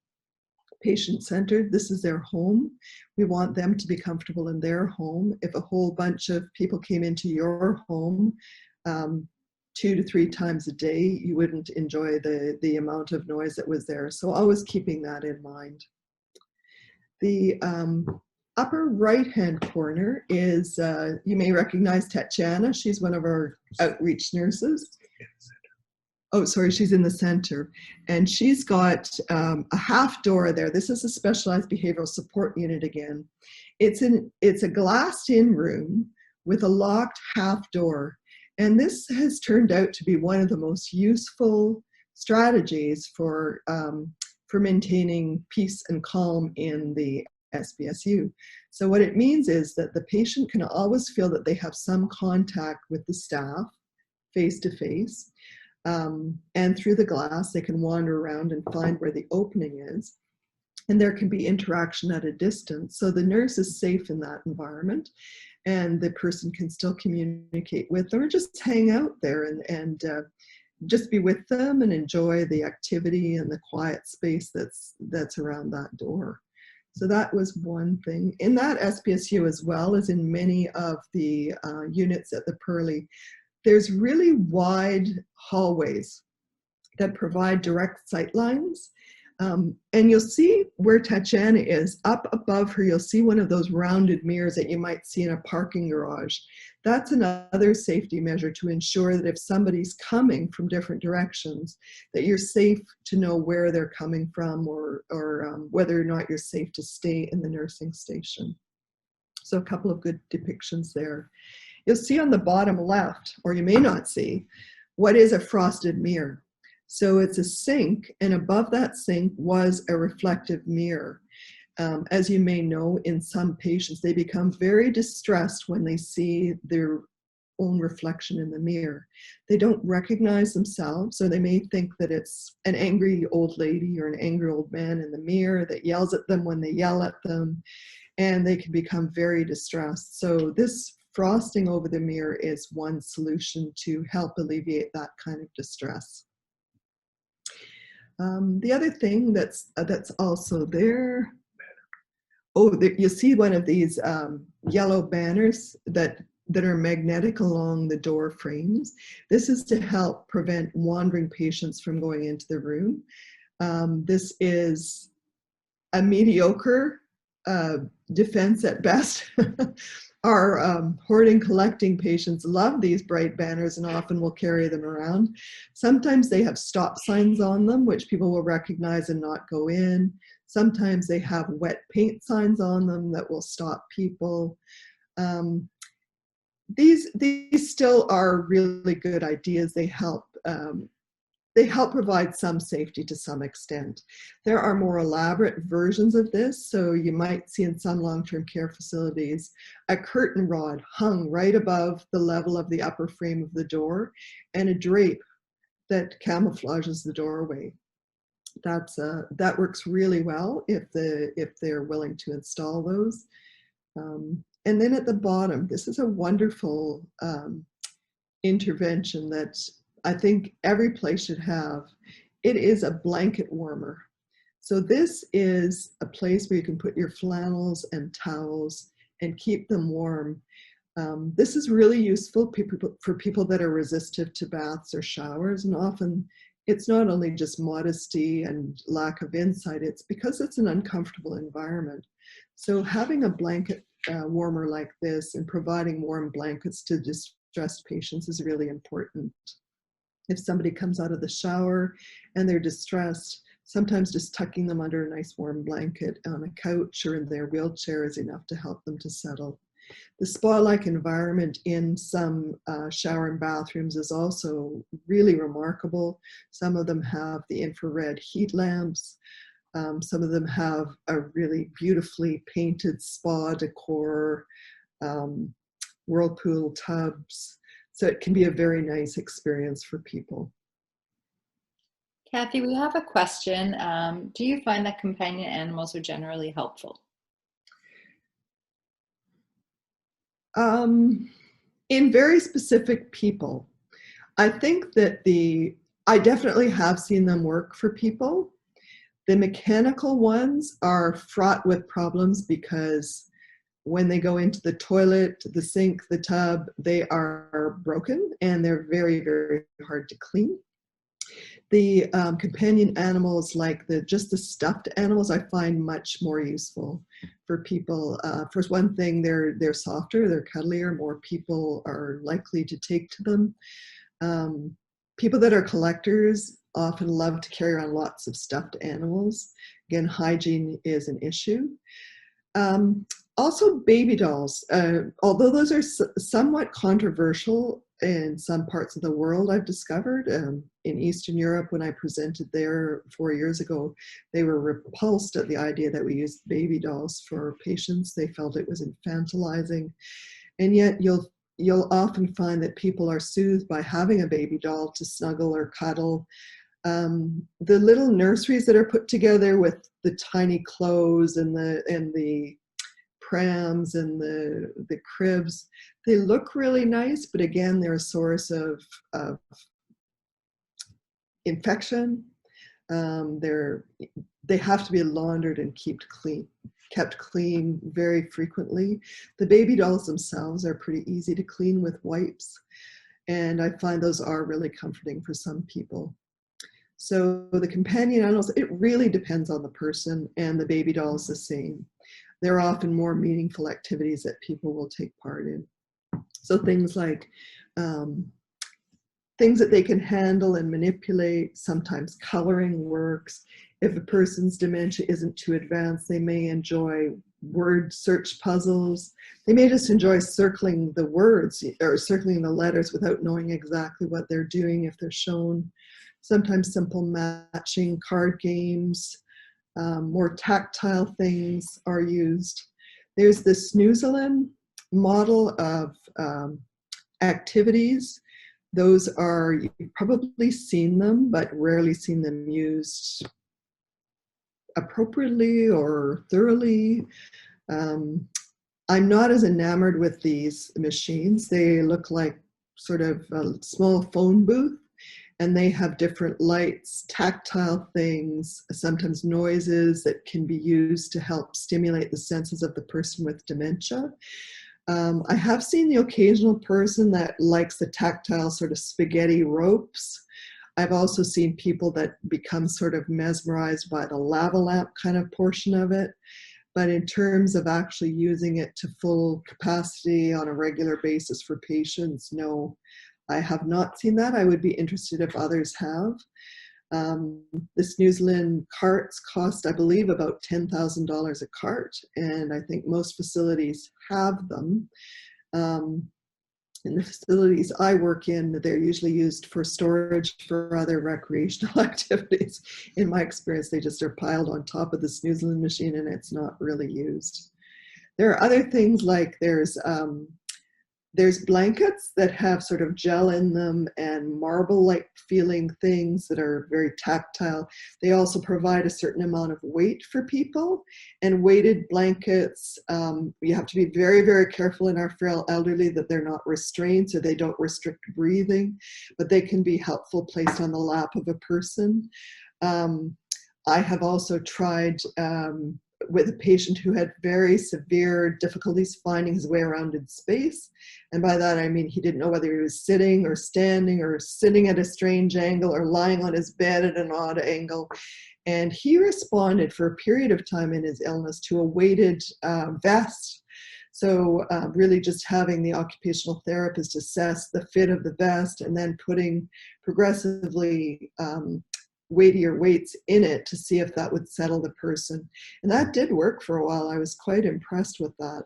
patient-centered, this is their home. We want them to be comfortable in their home. If a whole bunch of people came into your home 2 to 3 times a day, you wouldn't enjoy the amount of noise that was there. So always keeping that in mind. The upper right-hand corner is, you may recognize Tatiana. She's one of our outreach nurses. Oh, sorry, she's in the center. And she's got a half door there. This is a specialized behavioral support unit again. It's a glassed-in room with a locked half door. And this has turned out to be one of the most useful strategies for maintaining peace and calm in the SBSU. So what it means is that the patient can always feel that they have some contact with the staff face-to-face. And through the glass, they can wander around and find where the opening is. And there can be interaction at a distance. So the nurse is safe in that environment, and the person can still communicate with them or just hang out there and just be with them and enjoy the activity and the quiet space that's around that door. So that was one thing. In that SBSU, as well as in many of the units at the Pearly, there's really wide hallways that provide direct sight lines. And you'll see where Tatiana is. Up above her, you'll see one of those rounded mirrors that you might see in a parking garage. That's another safety measure to ensure that if somebody's coming from different directions, that you're safe to know where they're coming from, or whether or not you're safe to stay in the nursing station. So a couple of good depictions there. You'll see on the bottom left, or you may not see, what is a frosted mirror. So it's a sink, and above that sink was a reflective mirror. As you may know, in some patients, they become very distressed when they see their own reflection in the mirror. They don't recognize themselves, or they may think that it's an angry old lady or an angry old man in the mirror that yells at them when they yell at them, and they can become very distressed. So this frosting over the mirror is one solution to help alleviate that kind of distress. The other thing that's also there, you see one of these yellow banners that are magnetic along the door frames. This is to help prevent wandering patients from going into the room. This is a mediocre defense at best. Our hoarding, collecting patients love these bright banners and often will carry them around. Sometimes they have stop signs on them, which people will recognize and not go in. Sometimes they have wet paint signs on them that will stop people. These still are really good ideas. They help provide some safety to some extent. There are more elaborate versions of this. So you might see in some long-term care facilities a curtain rod hung right above the level of the upper frame of the door, and a drape that camouflages the doorway. That works really well if they're willing to install those. And then at the bottom, this is a wonderful intervention that I think every place should have. It is a blanket warmer. So this is a place where you can put your flannels and towels and keep them warm. This is really useful for people that are resistive to baths or showers, and often it's not only just modesty and lack of insight, it's because it's an uncomfortable environment. So having a blanket warmer like this and providing warm blankets to distressed patients is really important. If somebody comes out of the shower and they're distressed, sometimes just tucking them under a nice warm blanket on a couch or in their wheelchair is enough to help them to settle. The spa-like environment in some shower and bathrooms is also really remarkable. Some of them have the infrared heat lamps. Some of them have a really beautifully painted spa decor. whirlpool tubs. So it can be a very nice experience for people. Kathy, we have a question. Do you find that companion animals are generally helpful? In very specific people. I think that I definitely have seen them work for people. The mechanical ones are fraught with problems because when they go into the toilet, the sink, the tub, they are broken and they're very, very hard to clean. The companion animals, like just the stuffed animals, I find much more useful for people. For one thing, they're softer, they're cuddlier, more people are likely to take to them. People that are collectors often love to carry around lots of stuffed animals. Again, hygiene is an issue. Also baby dolls, although those are somewhat controversial in some parts of the world, I've discovered. In Eastern Europe, when I presented there 4 years ago, they were repulsed at the idea that we used baby dolls for patients. They felt it was infantilizing. And yet you'll often find that people are soothed by having a baby doll to snuggle or cuddle. The little nurseries that are put together with the tiny clothes and the prams and the cribs, they look really nice, but again, they're a source of infection. They have to be laundered and kept clean very frequently. The baby dolls themselves are pretty easy to clean with wipes, and I find those are really comforting for some people. So the companion animals, it really depends on the person, and the baby doll is the same. There are often more meaningful activities that people will take part in. So things like things that they can handle and manipulate. Sometimes coloring works. If a person's dementia isn't too advanced, they may enjoy word search puzzles. They may just enjoy circling the words or circling the letters without knowing exactly what they're doing if they're shown. Sometimes simple matching card games. More tactile things are used. There's the Snoozelen model of activities. Those are, you've probably seen them, but rarely seen them used appropriately or thoroughly. I'm not as enamored with these machines. They look like sort of a small phone booth, and they have different lights, tactile things, sometimes noises that can be used to help stimulate the senses of the person with dementia. I have seen the occasional person that likes the tactile sort of spaghetti ropes. I've also seen people that become sort of mesmerized by the lava lamp kind of portion of it. But in terms of actually using it to full capacity on a regular basis for patients, no, I have not seen that. I would be interested if others have. The Snoozelen carts cost, I believe, about $10,000 a cart, and I think most facilities have them. In the facilities I work in, they're usually used for storage for other recreational activities. In my experience, they just are piled on top of the Snoozelen machine and it's not really used. There are other things like there's blankets that have sort of gel in them and marble-like feeling things that are very tactile. They also provide a certain amount of weight for people, and weighted blankets, you have to be very, very careful in our frail elderly that they're not restrained so they don't restrict breathing, but they can be helpful placed on the lap of a person. I have also tried with a patient who had very severe difficulties finding his way around in space. And by that, I mean, he didn't know whether he was sitting or standing or sitting at a strange angle or lying on his bed at an odd angle. And he responded for a period of time in his illness to a weighted vest. So really just having the occupational therapist assess the fit of the vest and then putting progressively weightier weights in it to see if that would settle the person. And that did work for a while. I was quite impressed with that.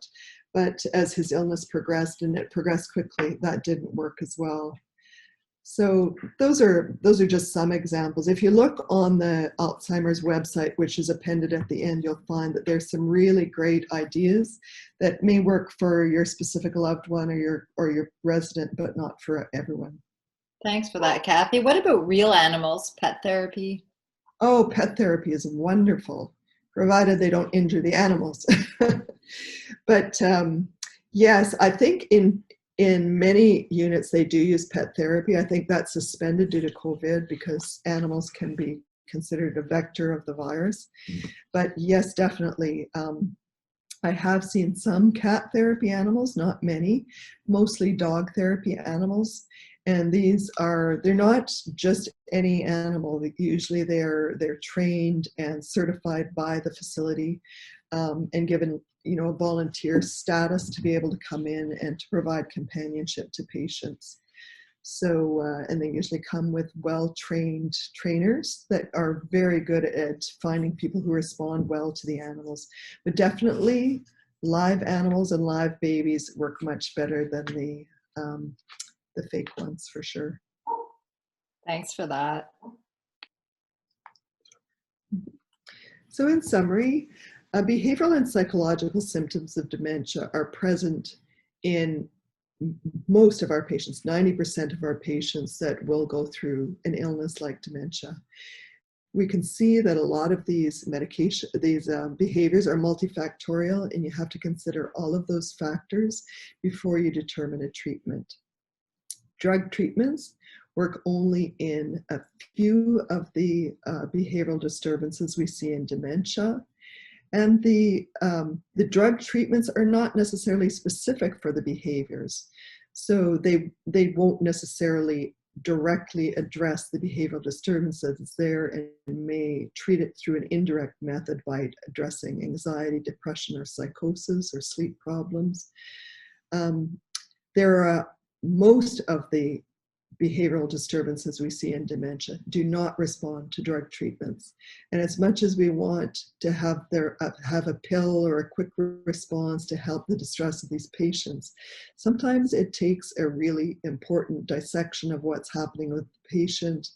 But as his illness progressed, and it progressed quickly, that didn't work as well. So those are just some examples. If you look on the Alzheimer's website, which is appended at the end, you'll find that there's some really great ideas that may work for your specific loved one or your resident, but not for everyone. Thanks for that, Kathy. What about real animals, pet therapy? Oh, pet therapy is wonderful, provided they don't injure the animals. But yes, I think in many units they do use pet therapy. I think that's suspended due to COVID because animals can be considered a vector of the virus. But yes, definitely. I have seen some cat therapy animals, not many, mostly dog therapy animals. And they're not just any animal. Usually they're trained and certified by the facility and given, a volunteer status to be able to come in and to provide companionship to patients. So, and they usually come with well-trained trainers that are very good at finding people who respond well to the animals. But definitely live animals and live babies work much better than the fake ones, for sure. Thanks for that. So in summary, behavioral and psychological symptoms of dementia are present in most of our patients, 90% of our patients that will go through an illness like dementia. We can see that a lot of these behaviors are multifactorial, and you have to consider all of those factors before you determine a treatment. Drug treatments work only in a few of the behavioral disturbances we see in dementia. And the drug treatments are not necessarily specific for the behaviors. So they won't necessarily directly address the behavioral disturbances there and may treat it through an indirect method by addressing anxiety, depression, or psychosis or sleep problems. Most of the behavioral disturbances we see in dementia do not respond to drug treatments. And as much as we want to have a pill or a quick response to help the distress of these patients, sometimes it takes a really important dissection of what's happening with the patient,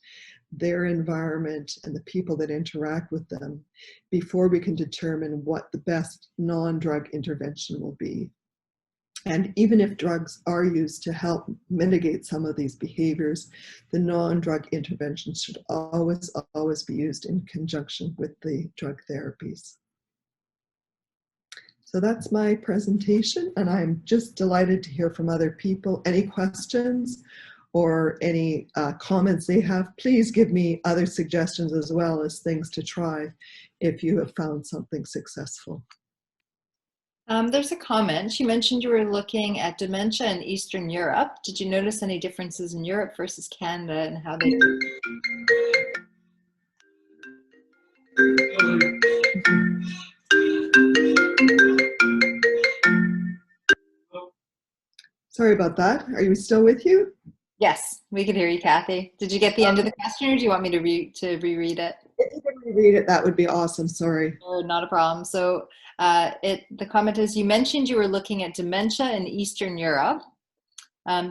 their environment, and the people that interact with them before we can determine what the best non-drug intervention will be. And even if drugs are used to help mitigate some of these behaviors, the non-drug interventions should always be used in conjunction with the drug therapies. So that's my presentation, and I'm just delighted to hear from other people. Any questions or any comments they have, please give me other suggestions as well as things to try if you have found something successful. There's a comment. She mentioned you were looking at dementia in Eastern Europe. Did you notice any differences in Europe versus Canada and how they... Sorry about that. Are we still with you? Yes, we can hear you, Kathy. Did you get the end of the question, or do you want me to reread it? If you can reread it, that would be awesome. Sorry. Sure, not a problem. So the comment is, you mentioned you were looking at dementia in Eastern Europe.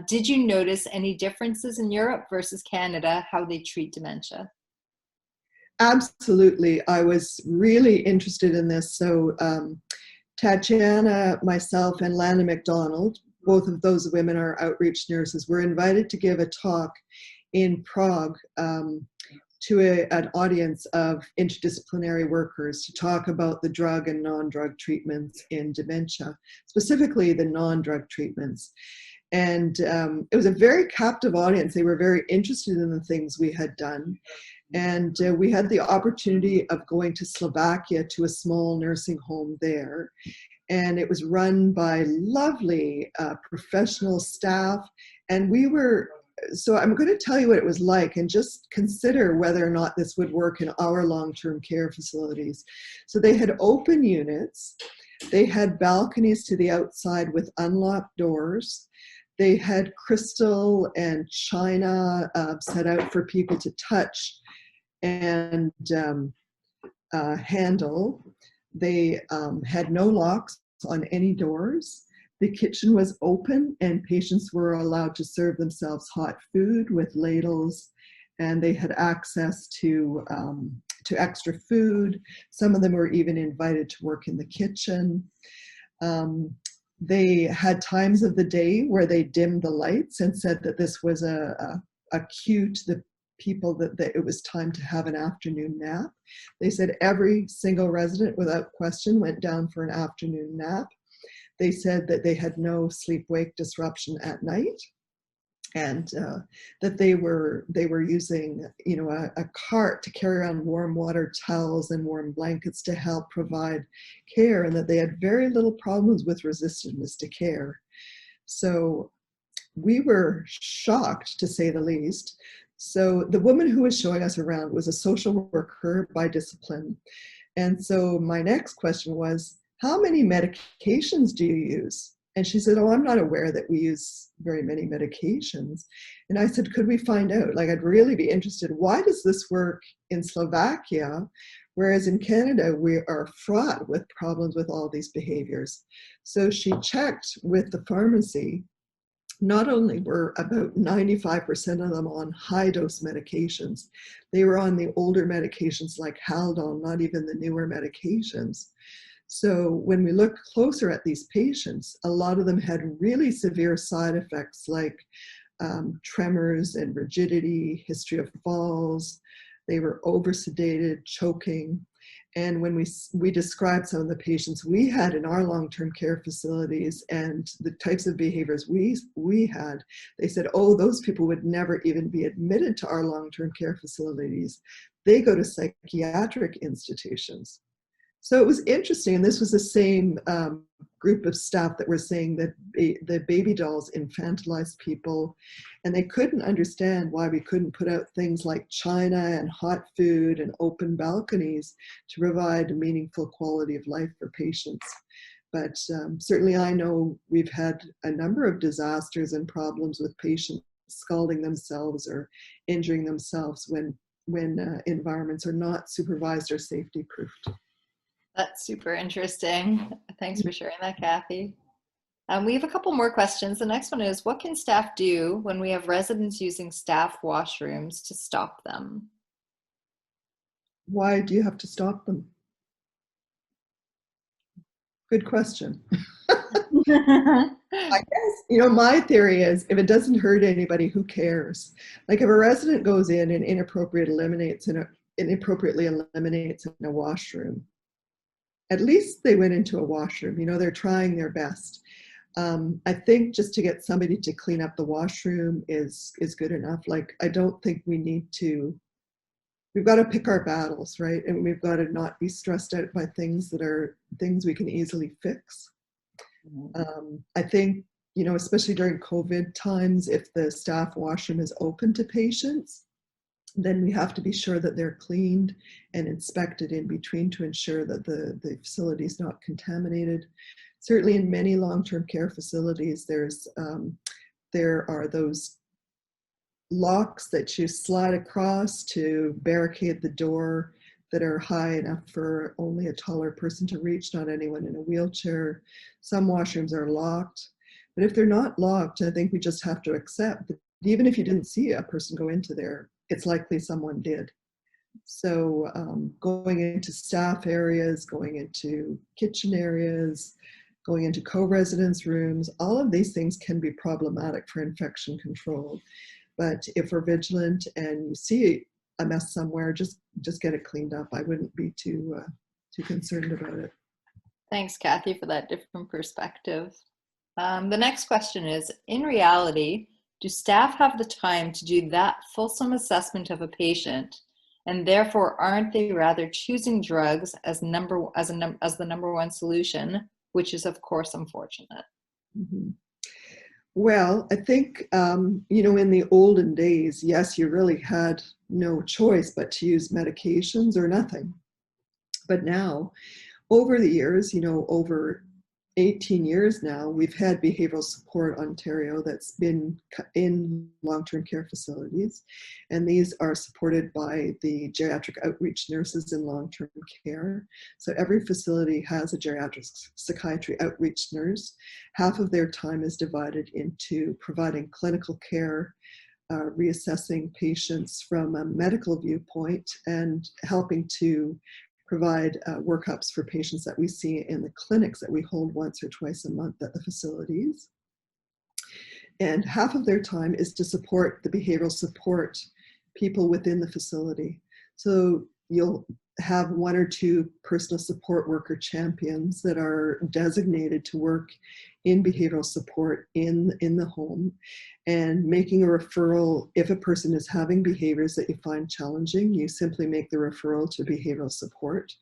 Did you notice any differences in Europe versus Canada, how they treat dementia? Absolutely. I was really interested in this. So Tatiana, myself, and Lana McDonald, both of those women are outreach nurses, were invited to give a talk in Prague to an audience of interdisciplinary workers to talk about the drug and non-drug treatments in dementia, specifically the non-drug treatments. And it was a very captive audience. They were very interested in the things we had done. And we had the opportunity of going to Slovakia to a small nursing home there. And it was run by lovely professional staff. And so I'm going to tell you what it was like and just consider whether or not this would work in our long-term care facilities. So they had open units. They had balconies to the outside with unlocked doors. They had crystal and china set out for people to touch and handle. They had no locks on any doors. The kitchen was open and patients were allowed to serve themselves hot food with ladles, and they had access to extra food. Some of them were even invited to work in the kitchen. They had times of the day where they dimmed the lights and said that this was a cue to the people that it was time to have an afternoon nap. They said every single resident without question went down for an afternoon nap. They said that they had no sleep-wake disruption at night, and that they were using, you know, a cart to carry around warm water towels and warm blankets to help provide care, and that they had very little problems with resistiveness to care. So we were shocked, to say the least. So the woman who was showing us around was a social worker by discipline. And so my next question was, how many medications do you use? And she said, oh, I'm not aware that we use very many medications. And I said, could we find out? Like, I'd really be interested. Why does this work in Slovakia, whereas in Canada, we are fraught with problems with all these behaviors? So she checked with the pharmacy. Not only were about 95% of them on high-dose medications, they were on the older medications like Haldol, not even the newer medications. So when we look closer at these patients, a lot of them had really severe side effects like tremors and rigidity, history of falls. They were over-sedated, choking. And when we described some of the patients we had in our long-term care facilities and the types of behaviors we had, they said, oh, those people would never even be admitted to our long-term care facilities. They go to psychiatric institutions. So it was interesting, and this was the same group of staff that were saying that the baby dolls infantilized people, and they couldn't understand why we couldn't put out things like china and hot food and open balconies to provide a meaningful quality of life for patients. But certainly I know we've had a number of disasters and problems with patients scalding themselves or injuring themselves when environments are not supervised or safety proofed. That's super interesting. Thanks for sharing that, Kathy. We have a couple more questions. The next one is, what can staff do when we have residents using staff washrooms to stop them? Why do you have to stop them? Good question. I guess, you know, my theory is if it doesn't hurt anybody, who cares? Like if a resident goes in and inappropriately eliminates in a washroom, at least they went into a washroom, you know, they're trying their best. I think just to get somebody to clean up the washroom is good enough. Like, I don't think we need to, we've got to pick our battles, right? And we've got to not be stressed out by things that are things we can easily fix. I think, you know, especially during COVID times, if the staff washroom is open to patients, then we have to be sure that they're cleaned and inspected in between to ensure that the facility is not contaminated. Certainly in many long-term care facilities, there are those locks that you slide across to barricade the door that are high enough for only a taller person to reach, not anyone in a wheelchair. Some washrooms are locked, but if they're not locked, I think we just have to accept that even if you didn't see a person go into there, it's likely someone did. So going into staff areas, going into kitchen areas, going into co-residence rooms, all of these things can be problematic for infection control. But if we're vigilant and you see a mess somewhere, just get it cleaned up. I wouldn't be too concerned about it. Thanks, Kathy, for that different perspective. The next question is, in reality, do staff have the time to do that fulsome assessment of a patient, and therefore aren't they rather choosing drugs as the number one solution, which is of course unfortunate? Mm-hmm. Well, I think, you know, in the olden days, yes, you really had no choice but to use medications or nothing. But now, over the years, you know, over 18 years now, we've had Behavioural Support Ontario that's been in long-term care facilities, and these are supported by the geriatric outreach nurses in long-term care. So every facility has a geriatric psychiatry outreach nurse. Half of their time is divided into providing clinical care, reassessing patients from a medical viewpoint, and helping to provide workups for patients that we see in the clinics that we hold once or twice a month at the facilities. And half of their time is to support the behavioral support people within the facility. So you'll have one or two personal support worker champions that are designated to work in behavioral support in the home, and making a referral. If a person is having behaviors that you find challenging, you simply make the referral to behavioral support.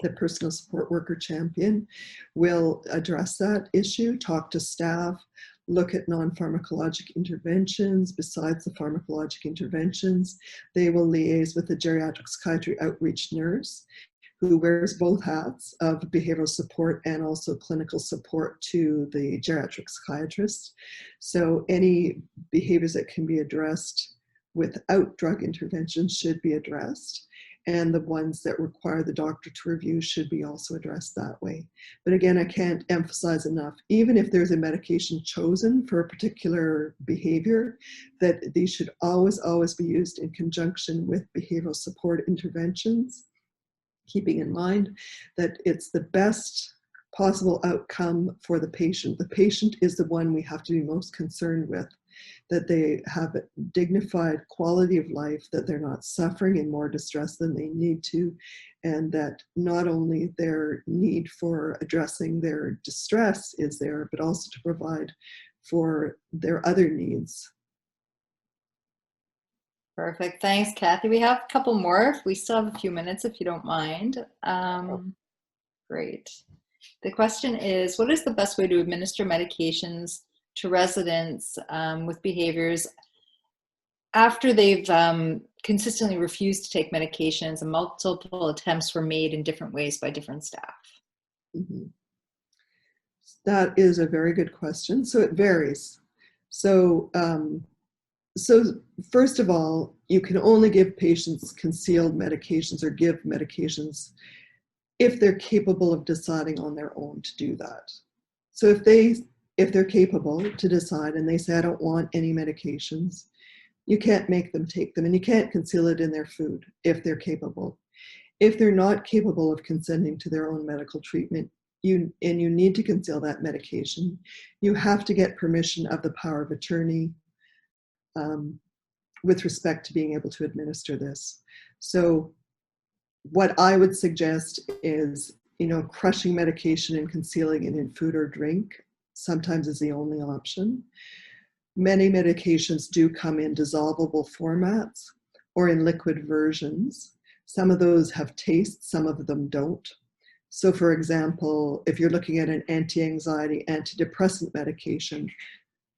The personal support worker champion will address that issue, talk to staff, look at non-pharmacologic interventions besides the pharmacologic interventions. They will liaise with the geriatric psychiatry outreach nurse, who wears both hats of behavioral support and also clinical support to the geriatric psychiatrist. So any behaviors that can be addressed without drug intervention should be addressed, and the ones that require the doctor to review should be also addressed that way. But again, I can't emphasize enough, even if there's a medication chosen for a particular behavior, that these should always be used in conjunction with behavioral support interventions, keeping in mind that it's the best possible outcome for the patient. The patient is the one we have to be most concerned with, that they have a dignified quality of life, that they're not suffering in more distress than they need to, and that not only their need for addressing their distress is there, but also to provide for their other needs. Perfect. Thanks, Kathy. We have a couple more. We still have a few minutes, if you don't mind. Great. The question is, what is the best way to administer medications to residents with behaviors after they've consistently refused to take medications and multiple attempts were made in different ways by different staff? Mm-hmm. That is a very good question. So it varies. So first of all, you can only give patients concealed medications or give medications if they're capable of deciding on their own to do that. So if they're capable to decide and they say, I don't want any medications, you can't make them take them, and you can't conceal it in their food if they're capable. If they're not capable of consenting to their own medical treatment, you need to conceal that medication, you have to get permission of the power of attorney with respect to being able to administer this. So what I would suggest is, crushing medication and concealing it in food or drink sometimes is the only option. Many medications do come in dissolvable formats or in liquid versions. Some of those have taste, some of them don't. So for example, if you're looking at an anti-anxiety, antidepressant medication,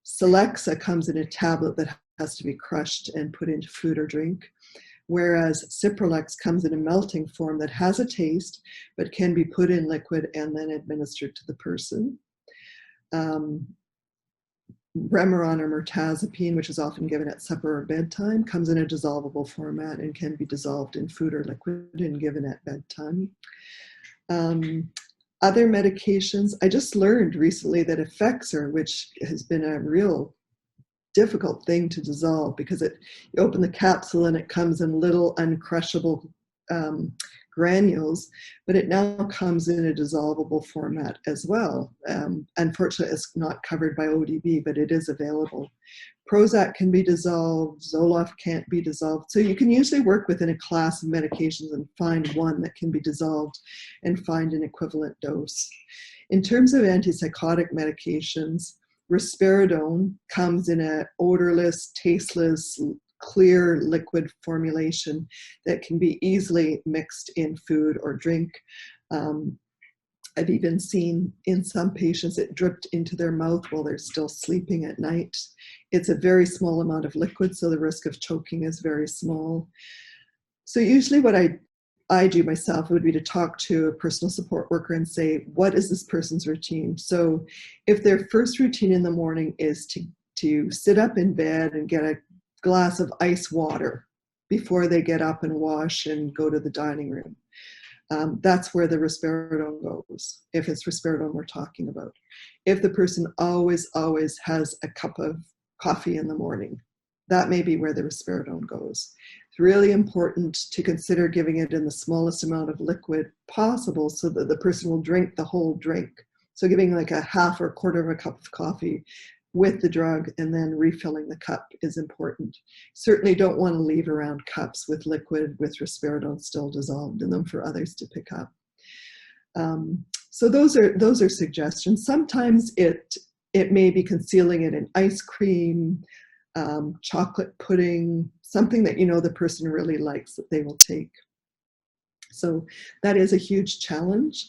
Celexa comes in a tablet that has to be crushed and put into food or drink, whereas Cipralex comes in a melting form that has a taste, but can be put in liquid and then administered to the person. Remeron or mirtazapine, which is often given at supper or bedtime, comes in a dissolvable format and can be dissolved in food or liquid and given at bedtime. Other medications, I just learned recently that Effexor, which has been a real difficult thing to dissolve because you open the capsule and it comes in little uncrushable granules, but it now comes in a dissolvable format as well. Unfortunately, it's not covered by ODB, but it is available. Prozac can be dissolved, Zoloft can't be dissolved. So you can usually work within a class of medications and find one that can be dissolved and find an equivalent dose. In terms of antipsychotic medications, risperidone comes in an odorless, tasteless, clear liquid formulation that can be easily mixed in food or drink. I've even seen in some patients it dripped into their mouth while they're still sleeping at night. It's a very small amount of liquid, so the risk of choking is very small. So usually what I I do myself would be to talk to a personal support worker and say, what is this person's routine? So if their first routine in the morning is to sit up in bed and get a glass of ice water before they get up and wash and go to the dining room, that's where the risperidone goes, if it's risperidone we're talking about. If the person always has a cup of coffee in the morning, that may be where the risperidone goes. It's really important to consider giving it in the smallest amount of liquid possible so that the person will drink the whole drink. So giving like a half or a quarter of a cup of coffee with the drug and then refilling the cup is important. Certainly don't want to leave around cups with liquid with risperidone still dissolved in them for others to pick up. So those are suggestions. Sometimes it may be concealing it in ice cream, chocolate pudding, something that you know the person really likes that they will take. So that is a huge challenge.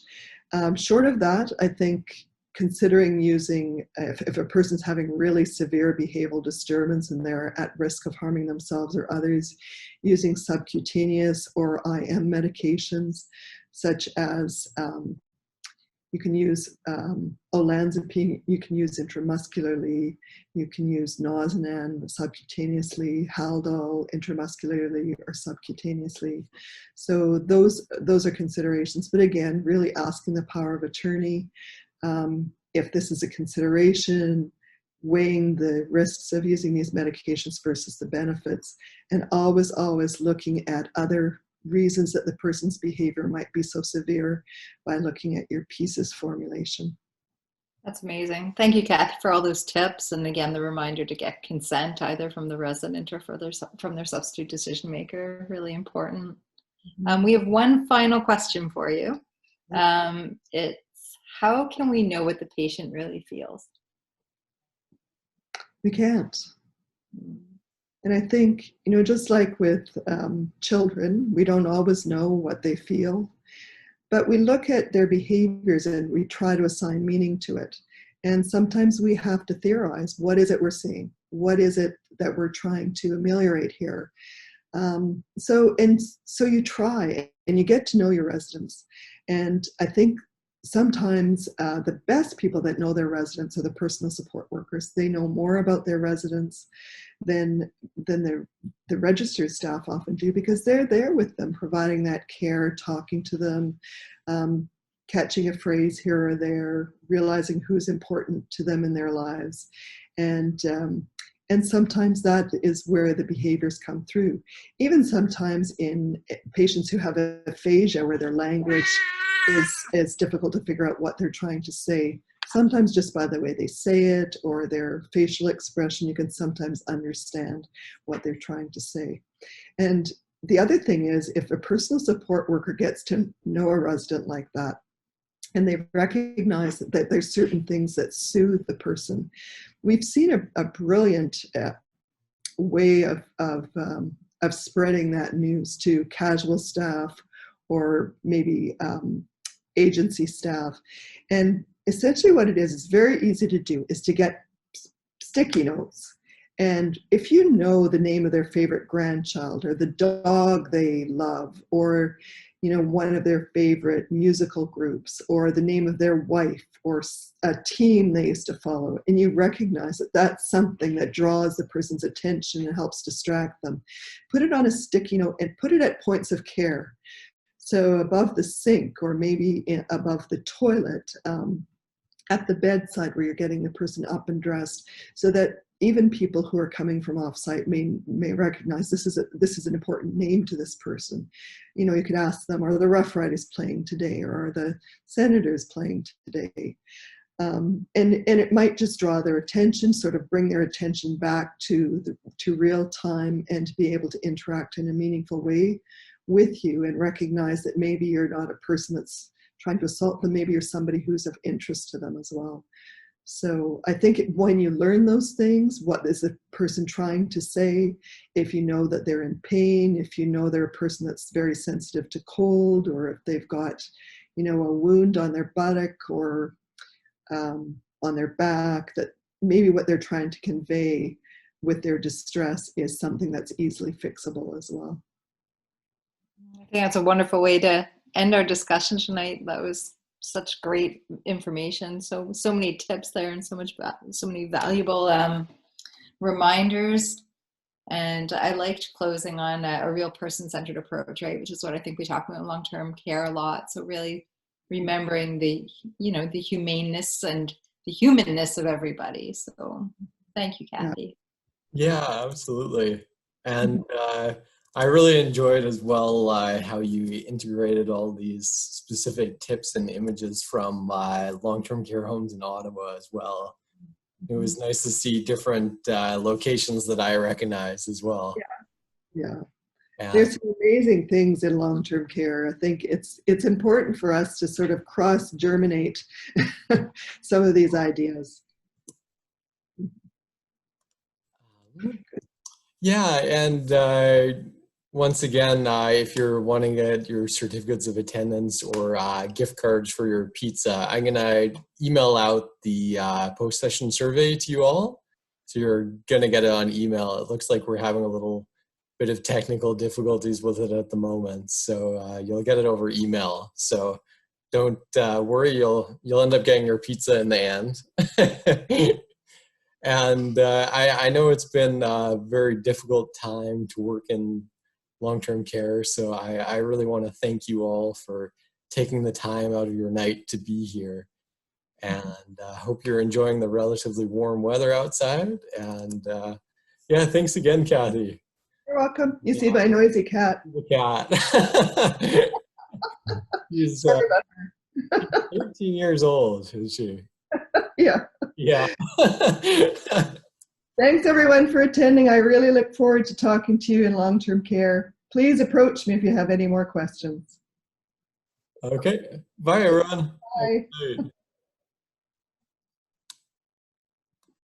Short of that, I think considering using, if a person's having really severe behavioral disturbance and they're at risk of harming themselves or others, using subcutaneous or IM medications such as you can use olanzapine, you can use intramuscularly, you can use Nazanan subcutaneously, Haldol intramuscularly or subcutaneously. So those are considerations. But again, really asking the power of attorney, if this is a consideration, weighing the risks of using these medications versus the benefits, and always looking at other reasons that the person's behavior might be so severe by looking at your pieces formulation. That's amazing. Thank you, Kathy, for all those tips. And again, the reminder to get consent either from the resident or from their substitute decision maker, really important. We have one final question for you. It's, how can we know what the patient really feels? We can't. And I think, you know, just like with children, we don't always know what they feel, but we look at their behaviors and we try to assign meaning to it. And sometimes we have to theorize, what is it we're seeing? What is it that we're trying to ameliorate here? So you try and you get to know your residents. And I think sometimes the best people that know their residents are the personal support workers. They know more about their residents than the registered staff often do, because they're there with them, providing that care, talking to them, catching a phrase here or there, realizing who's important to them in their lives. And sometimes that is where the behaviors come through. Even sometimes in patients who have aphasia, where their language is difficult to figure out what they're trying to say. Sometimes just by the way they say it or their facial expression, you can sometimes understand what they're trying to say. And the other thing is, if a personal support worker gets to know a resident like that, and they recognize that there's certain things that soothe the person. We've seen a brilliant way of spreading that news to casual staff or maybe agency staff. And essentially what it is very easy to do, is to get sticky notes. And if you know the name of their favorite grandchild or the dog they love, or you know, one of their favorite musical groups, or the name of their wife, or a team they used to follow, and you recognize that that's something that draws the person's attention and helps distract them, put it on a sticky note and put it at points of care. So above the sink, or maybe above the toilet, at the bedside where you're getting the person up and dressed, so that even people who are coming from off-site may recognize this is an important name to this person. You know, you could ask them, are the Rough Riders playing today, or are the Senators playing today? And it might just draw their attention, sort of bring their attention back to real time, and to be able to interact in a meaningful way with you, and recognize that maybe you're not a person that's trying to assault them, maybe you're somebody who's of interest to them as well. So I think when you learn those things, what is the person trying to say, if you know that they're in pain, if you know they're a person that's very sensitive to cold, or if they've got, you know, a wound on their buttock or on their back, that maybe what they're trying to convey with their distress is something that's easily fixable as well. think that's a wonderful way to end our discussion tonight. That was such great information. So many tips there, and so many valuable reminders. And I liked closing on a real person-centered approach, right? Which is what I think we talk about in long-term care a lot. So really remembering the humaneness and the humanness of everybody. So thank you, Kathy. Yeah, absolutely. And I really enjoyed as well how you integrated all these specific tips and images from long-term care homes in Ottawa as well. It was nice to see different locations that I recognize as well. Yeah. There's some amazing things in long-term care. I think it's important for us to sort of cross-germinate some of these ideas. Yeah, and once again, if you're wanting to get your certificates of attendance or gift cards for your pizza, I'm going to email out the post-session survey to you all. So you're going to get it on email. It looks like we're having a little bit of technical difficulties with it at the moment. So you'll get it over email. So don't worry, you'll end up getting your pizza in the end. And I know it's been a very difficult time to work in long-term care, so I really want to thank you all for taking the time out of your night to be here. And hope you're enjoying the relatively warm weather outside. And yeah, thanks again, Kathy. You're welcome. You see my noisy cat. The cat. She's 13 years old, is she? Yeah. Yeah. Thanks everyone for attending. I really look forward to talking to you in long-term care. Please approach me if you have any more questions. Okay. Bye, everyone. Bye.